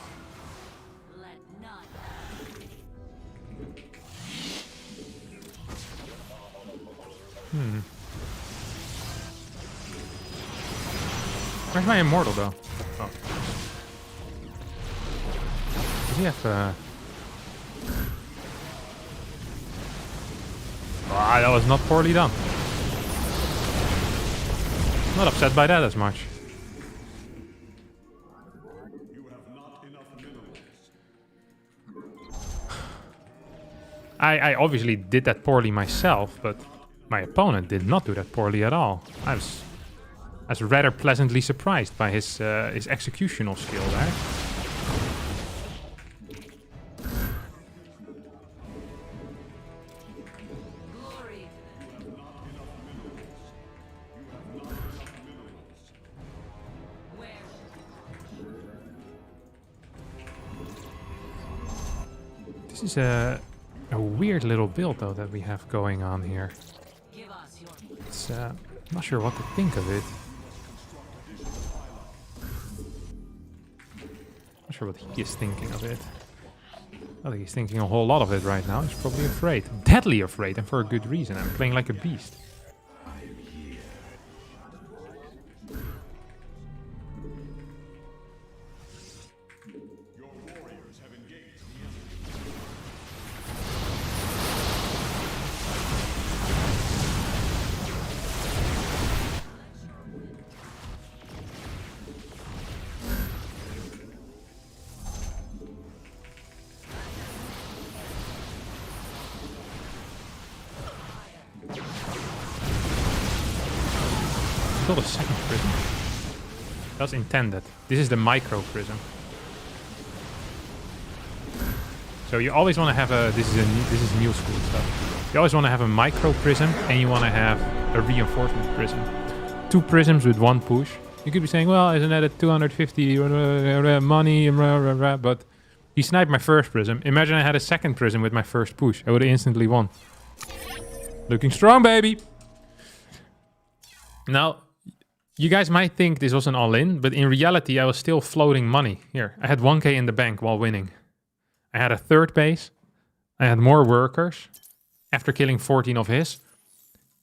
Let none. Where's my immortal though? Oh. Does he have Ah, that was not poorly done. Not upset by that as much. I obviously did that poorly myself, but my opponent did not do that poorly at all. I was rather pleasantly surprised by his executional skill there. Glory. Where? This is a weird little build though that we have going on here. Give us your. It's I'm not sure what to think of it. Not sure what he is thinking of it. I think he's thinking a whole lot of it right now. He's probably afraid. Deadly afraid, and for a good reason. I'm playing like a beast. Not a second prism. That's intended. This is the micro prism. So you always want to have a, this is new school stuff. You always want to have a micro prism and you want to have a reinforcement prism. 2 prisms with 1 push. You could be saying, well, isn't that a 250 money, but he sniped my first prism. Imagine I had a second prism with my first push. I would have instantly won. Looking strong, baby. Now, you guys might think this was an all-in, but in reality, I was still floating money. Here, I had 1k in the bank while winning. I had a 3rd base. I had more workers after killing 14 of his.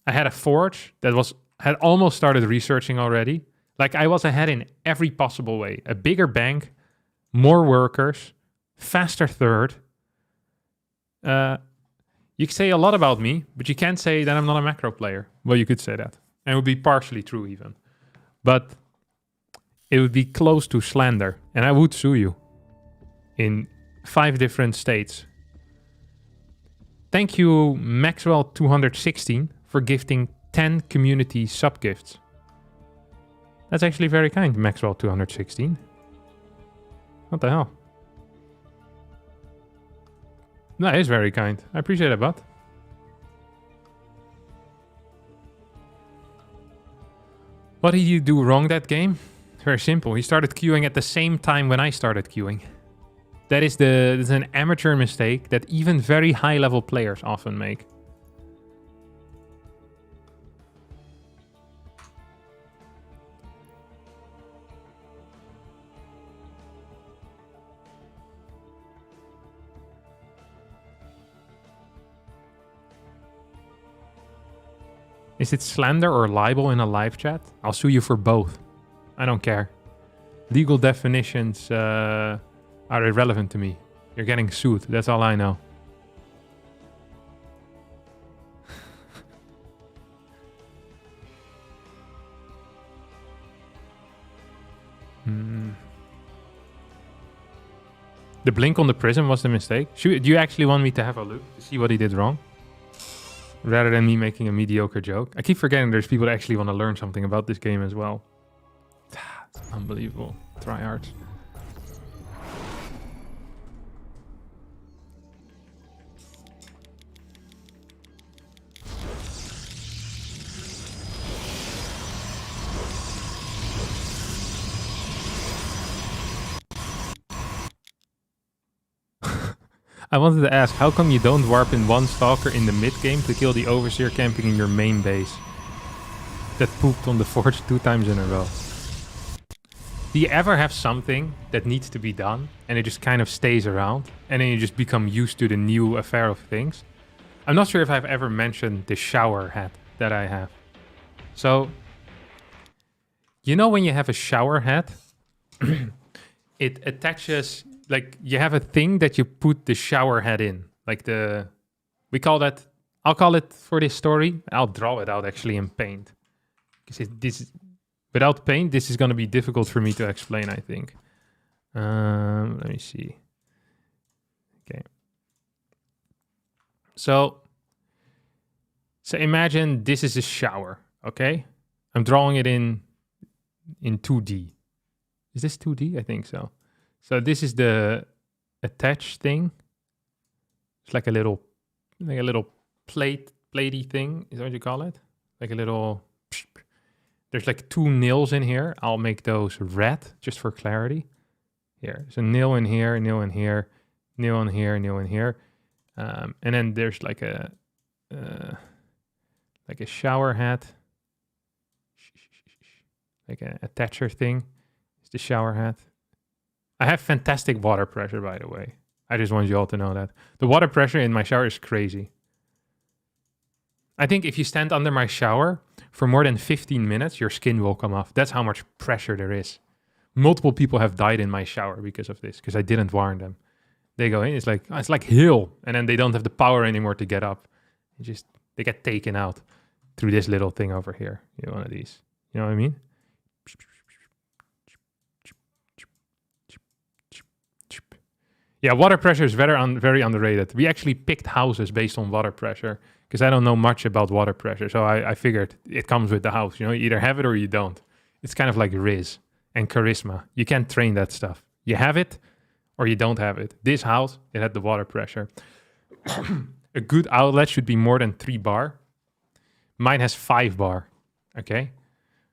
I had a forge that had almost started researching already. Like, I was ahead in every possible way. A bigger bank, more workers, faster 3rd. You could say a lot about me, but you can't say that I'm not a macro player. Well, you could say that. And it would be partially true even. But it would be close to slander. And I would sue you in 5 different states. Thank you, Maxwell216, for gifting 10 community sub-gifts. That's actually very kind, Maxwell216. What the hell? That is very kind. I appreciate it, bud. What did you do wrong that game? Very simple. He started queuing at the same time when I started queuing. That's an amateur mistake that even very high-level players often make. Is it slander or libel in a live chat? I'll sue you for both. I don't care. Legal definitions are irrelevant to me. You're getting sued. That's all I know. The blink on the prism was the mistake. Do you actually want me to have a look to see what he did wrong? Rather than me making a mediocre joke. I keep forgetting there's people that actually want to learn something about this game as well. It's unbelievable. Tryhards. I wanted to ask, how come you don't warp in 1 Stalker in the mid-game to kill the Overseer camping in your main base? That pooped on the Forge 2 times in a row. Do you ever have something that needs to be done and it just kind of stays around and then you just become used to the new affair of things? I'm not sure if I've ever mentioned the shower hat that I have. So, you know when you have a shower hat, it attaches... Like, you have a thing that you put the shower head in. Like we call that, I'll call it for this story, I'll draw it out actually in paint. Because without paint, this is going to be difficult for me to explain, I think. Let me see. Okay. So imagine this is a shower, okay? I'm drawing it in 2D. Is this 2D? I think so. So this is the attach thing. It's like a little platey thing. Is that what you call it? Like a little. There's like 2 nails in here. I'll make those red just for clarity. Here, there's a nail in here, nail in here, nail in here, nail in here, and then there's like a shower hat, like an attacher thing. It's the shower hat. I have fantastic water pressure, by the way. I just want you all to know that. The water pressure in my shower is crazy. I think if you stand under my shower for more than 15 minutes, your skin will come off. That's how much pressure there is. Multiple people have died in my shower because of this, because I didn't warn them. They go in, it's like hell, and then they don't have the power anymore to get up. They get taken out through this little thing over here. You know, one of these. You know what I mean? Yeah, water pressure is very underrated. We actually picked houses based on water pressure because I don't know much about water pressure. So I figured it comes with the house. You know, you either have it or you don't. It's kind of like Riz and charisma. You can't train that stuff. You have it or you don't have it. This house, it had the water pressure. A good outlet should be more than 3 bar. Mine has 5 bar, okay?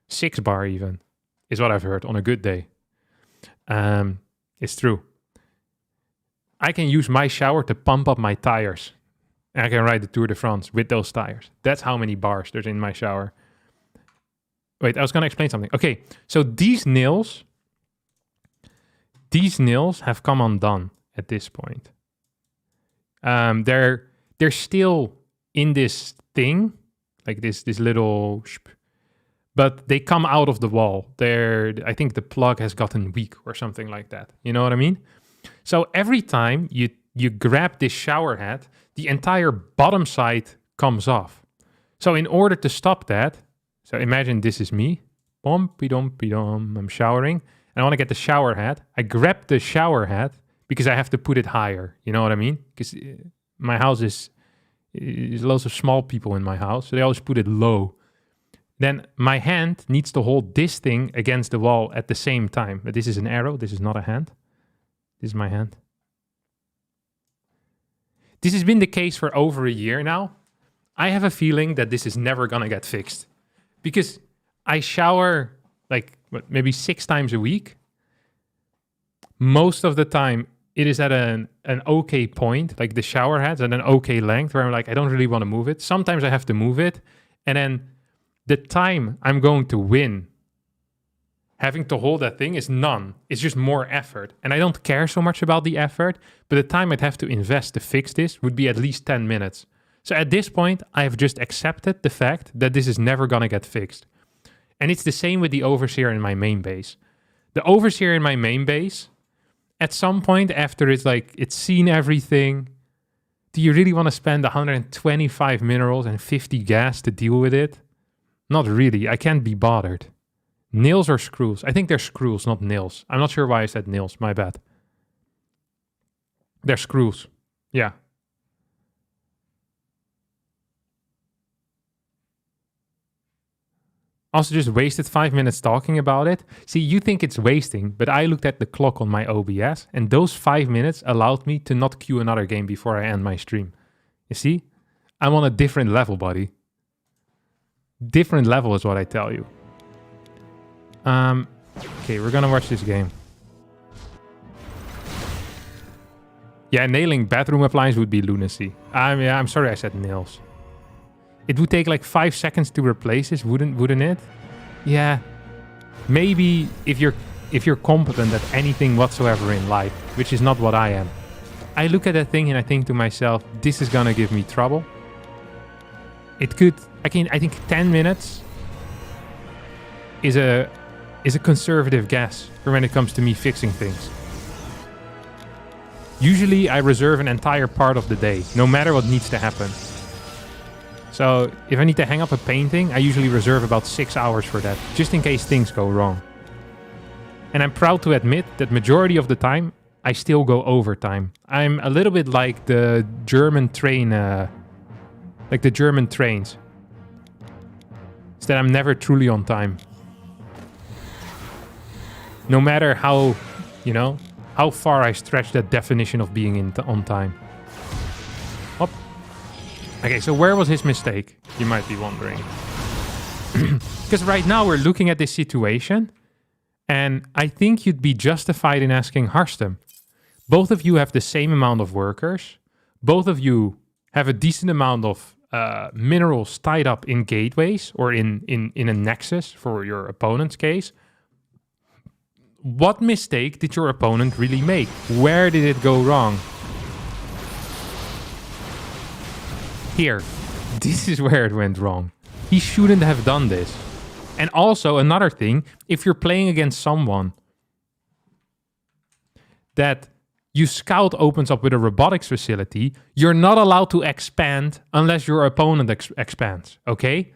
6 bar even, is what I've heard on a good day. It's true. I can use my shower to pump up my tires. And I can ride the Tour de France with those tires. That's how many bars there's in my shower. Wait, I was going to explain something. Okay, so these nails have come undone at this point. They're still in this thing, like this little, but they come out of the wall. I think the plug has gotten weak or something like that. You know what I mean? So every time you grab this shower head, the entire bottom side comes off. So in order to stop that, so imagine this is me, bumpy-dumpy-dum, I'm showering, and I want to get the shower head. I grab the shower head because I have to put it higher. You know what I mean? Because my house is lots of small people in my house, so they always put it low. Then my hand needs to hold this thing against the wall at the same time. But this is an arrow. This is not a hand. This is my hand. This has been the case for over a year now. I have a feeling that this is never going to get fixed. Because I shower like maybe 6 times a week. Most of the time, it is at an okay point, like the shower head's at an okay length, where I'm like, I don't really want to move it. Sometimes I have to move it. And then the time I'm going to win having to hold that thing is none. It's just more effort. And I don't care so much about the effort, but the time I'd have to invest to fix this would be at least 10 minutes. So at this point, I have just accepted the fact that this is never going to get fixed. And it's the same with the overseer in my main base. The overseer in my main base, at some point after it's seen everything, do you really want to spend 125 minerals and 50 gas to deal with it? Not really. I can't be bothered. Nails or screws? I think they're screws, not nails. I'm not sure why I said nails. My bad. They're screws. Yeah. Also just wasted 5 minutes talking about it. See, you think it's wasting, but I looked at the clock on my OBS, and those 5 minutes allowed me to not queue another game before I end my stream. You see? I'm on a different level, buddy. Different level is what I tell you. Okay, we're gonna watch this game. Yeah, nailing bathroom appliance would be lunacy. I'm sorry I said nails. It would take like 5 seconds to replace this, wouldn't it? Yeah. Maybe if you're competent at anything whatsoever in life, which is not what I am. I look at that thing and I think to myself, this is gonna give me trouble. It could, I think 10 minutes is a conservative guess for when it comes to me fixing things. Usually I reserve an entire part of the day, no matter what needs to happen. So if I need to hang up a painting, I usually reserve about 6 hours for that, just in case things go wrong. And I'm proud to admit that majority of the time, I still go overtime. I'm a little bit like the German train, like the German trains. It's that I'm never truly on time. No matter how, how far I stretch that definition of being on time. Hop. Okay, so where was his mistake? You might be wondering. Because right now we're looking at this situation, and I think you'd be justified in asking Harstem. Both of you have the same amount of workers. Both of you have a decent amount of minerals tied up in gateways or in a nexus for your opponent's case. What mistake did your opponent really make? Where did it go wrong? Here. This is where it went wrong. He shouldn't have done this. And also, another thing, if you're playing against someone that you scout opens up with a robotics facility, you're not allowed to expand unless your opponent expands, okay?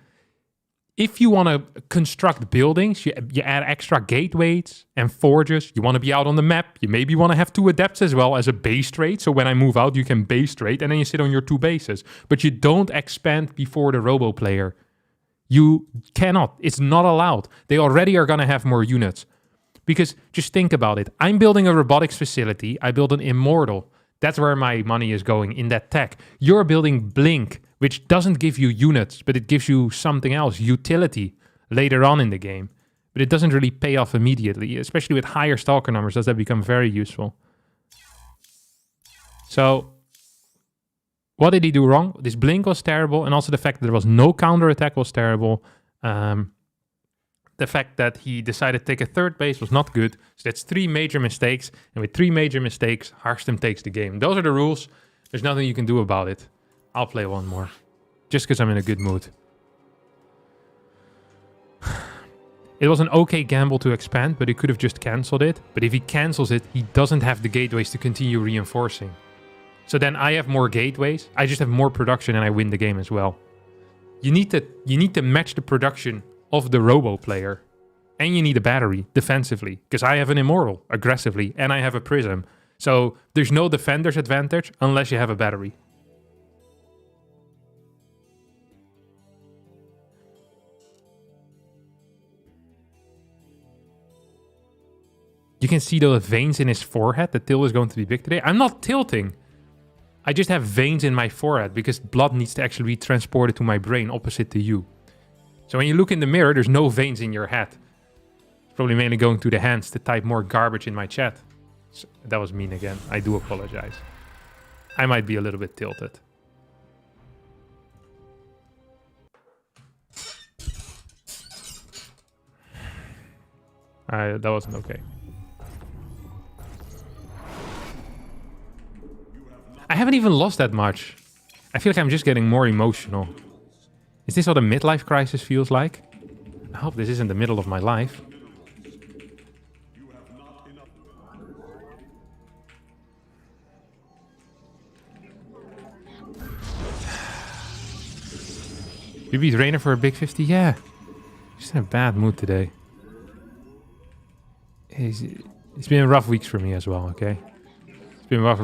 If you want to construct buildings, you add extra gateways and forges. You want to be out on the map. You maybe want to have 2 adepts as well as a base trade. So when I move out, you can base trade and then you sit on your 2 bases. But you don't expand before the robo player. You cannot. It's not allowed. They already are going to have more units. Because just think about it. I'm building a robotics facility. I build an immortal. That's where my money is going, in that tech. You're building Blink, which doesn't give you units, but it gives you something else, utility, later on in the game. But it doesn't really pay off immediately, especially with higher Stalker numbers, does that become very useful. So, what did he do wrong? This Blink was terrible, and also the fact that there was no counter-attack was terrible. The fact that he decided to take a third base was not good. So that's 3 major mistakes. And with 3 major mistakes, Harstem takes the game. Those are the rules. There's nothing you can do about it. I'll play one more. Just because I'm in a good mood. It was an okay gamble to expand, but he could have just cancelled it. But if he cancels it, he doesn't have the gateways to continue reinforcing. So then I have more gateways. I just have more production and I win the game as well. You need to match the production of the robo player, and you need a battery defensively, because I have an immortal aggressively and I have a prism, so there's no defender's advantage unless you have a battery. You can see the veins in his forehead. The tilt is going to be big today. I'm not tilting. I just have veins in my forehead because blood needs to actually be transported to my brain opposite to you. So when you look in the mirror, there's no veins in your head. It's probably mainly going to the hands to type more garbage in my chat. So that was mean again. I do apologize. I might be a little bit tilted. That wasn't okay. I haven't even lost that much. I feel like I'm just getting more emotional. Is this what a midlife crisis feels like? I hope this isn't the middle of my life. You beat Rainer for a big 50? Yeah. Just in a bad mood today. It's been rough weeks for me as well, okay? It's been rough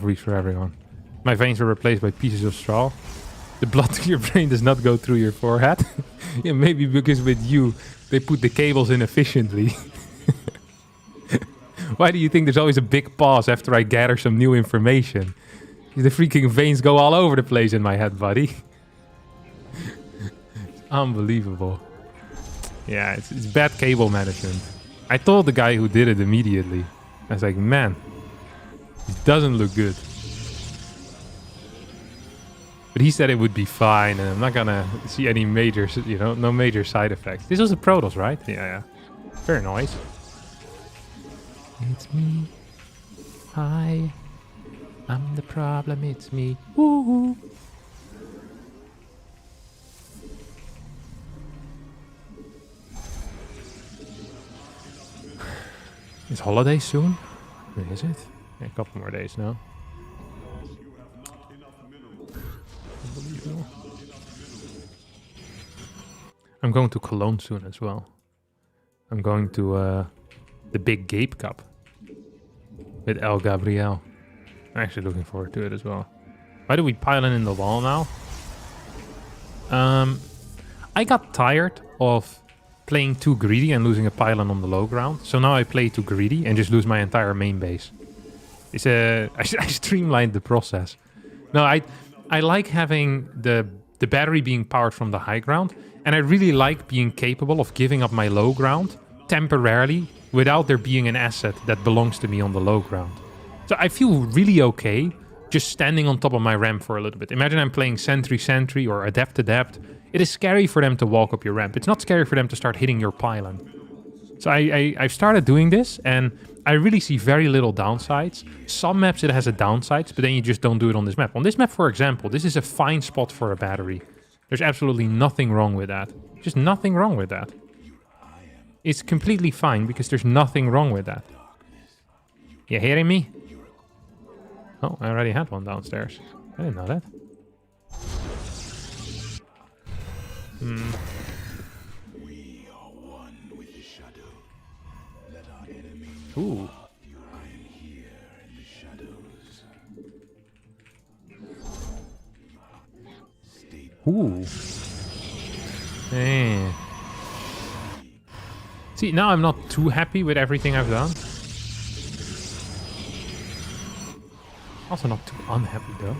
weeks for everyone. My veins were replaced by pieces of straw. The blood to your brain does not go through your forehead. Yeah, maybe because with you, they put the cables in efficiently. Why do you think there's always a big pause after I gather some new information? The freaking veins go all over the place in my head, buddy. It's unbelievable. Yeah, it's bad cable management. I told the guy who did it immediately. I was like, man, it doesn't look good. But he said it would be fine, and I'm not gonna see any major, no major side effects. This was a Protoss, right? Yeah. Very nice. It's me. Hi. I'm the problem, it's me. Woo-hoo. It's holiday soon? When is it? Yeah, a couple more days now. I'm going to Cologne soon as well. I'm going to the Big Gape Cup with El Gabriel. I'm actually looking forward to it as well. Why do we pile in the wall now? I got tired of playing too greedy and losing a pylon on the low ground. So now I play too greedy and just lose my entire main base. I streamlined the process. No, I like having the battery being powered from the high ground. And I really like being capable of giving up my low ground temporarily without there being an asset that belongs to me on the low ground. So I feel really okay just standing on top of my ramp for a little bit. Imagine I'm playing Sentry or Adept. It is scary for them to walk up your ramp. It's not scary for them to start hitting your pylon. So I've started doing this, and I really see very little downsides. Some maps it has a downsides, but then you just don't do it on this map. On this map, for example, this is a fine spot for a battery. There's absolutely nothing wrong with that. Just nothing wrong with that. It's completely fine because there's nothing wrong with that. You hearing me? Oh, I already had one downstairs. I didn't know that. We are one with the shadow. Let our enemy Ooh. I am here in the shadows. Stay Ooh. Hey. See, now I'm not too happy with everything I've done. Also not too unhappy though.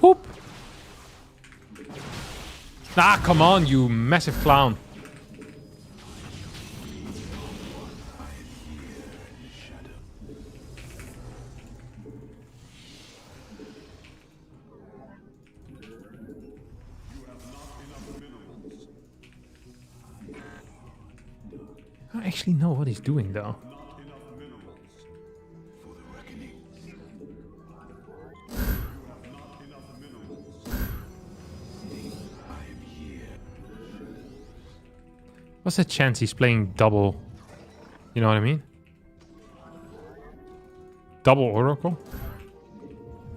Whoop! Ah, come on, you massive clown. I don't actually know what he's doing though. What's the chance he's playing double? You know what I mean? Double Oracle?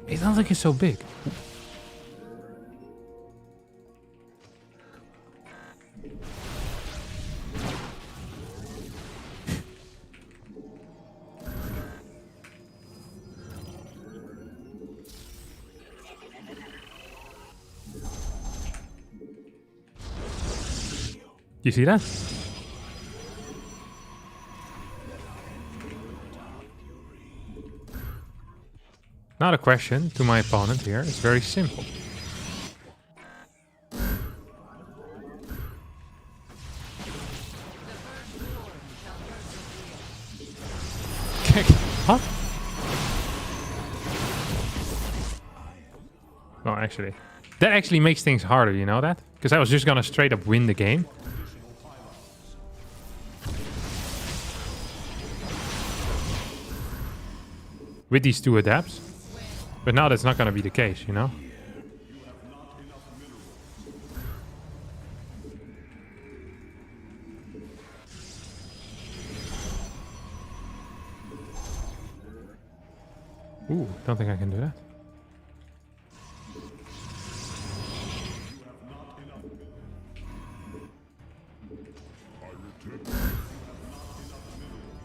It sounds like it's so big. You see that? Now the question to my opponent here is very simple. Huh? No, actually. That actually makes things harder, you know that? Because I was just gonna straight up win the game. With these two adapts. But now that's not gonna be the case, you know? Ooh, don't think I can do that.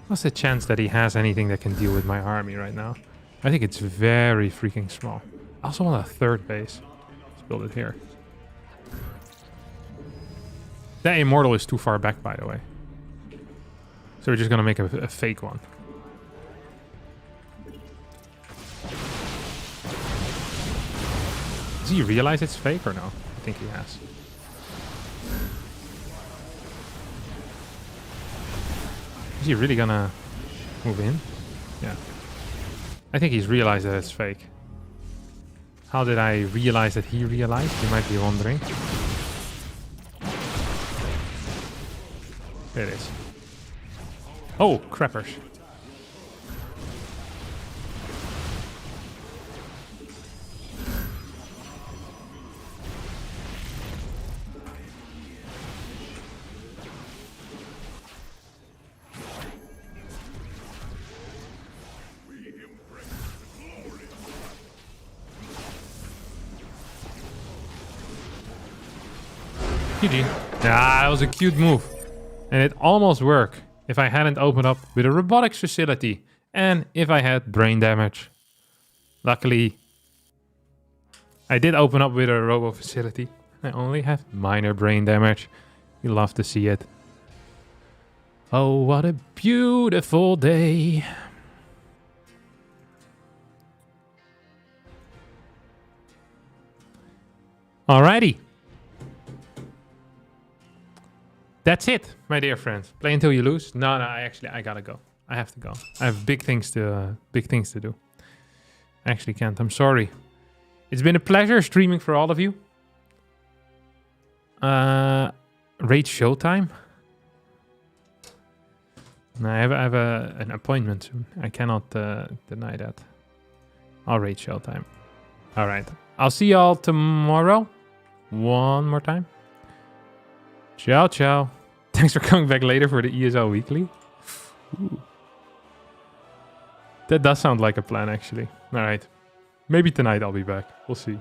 What's the chance that he has anything that can deal with my army right now? I think it's very freaking small. I also want a third base. Let's build it here. That Immortal is too far back, by the way. So we're just gonna make a fake one. Does he realize it's fake or no? I think he has. Is he really gonna move in? Yeah. I think he's realized that it's fake. How did I realize that he realized? You might be wondering. There it is. Oh, crappers. GG. Yeah, that was a cute move. And it almost worked if I hadn't opened up with a robotics facility and if I had brain damage. Luckily, I did open up with a robo facility. I only have minor brain damage. You love to see it. Oh, what a beautiful day. Alrighty. That's it, my dear friends. Play until you lose. No, I gotta go. I have to go. I have big things to do. I actually can't. I'm sorry. It's been a pleasure streaming for all of you. Raid showtime. No, I have an appointment soon. I cannot deny that. I'll raid showtime. All right. I'll see y'all tomorrow. One more time. Ciao, ciao. Thanks for coming back later for the ESL Weekly. Ooh. That does sound like a plan, actually. All right. Maybe tonight I'll be back. We'll see.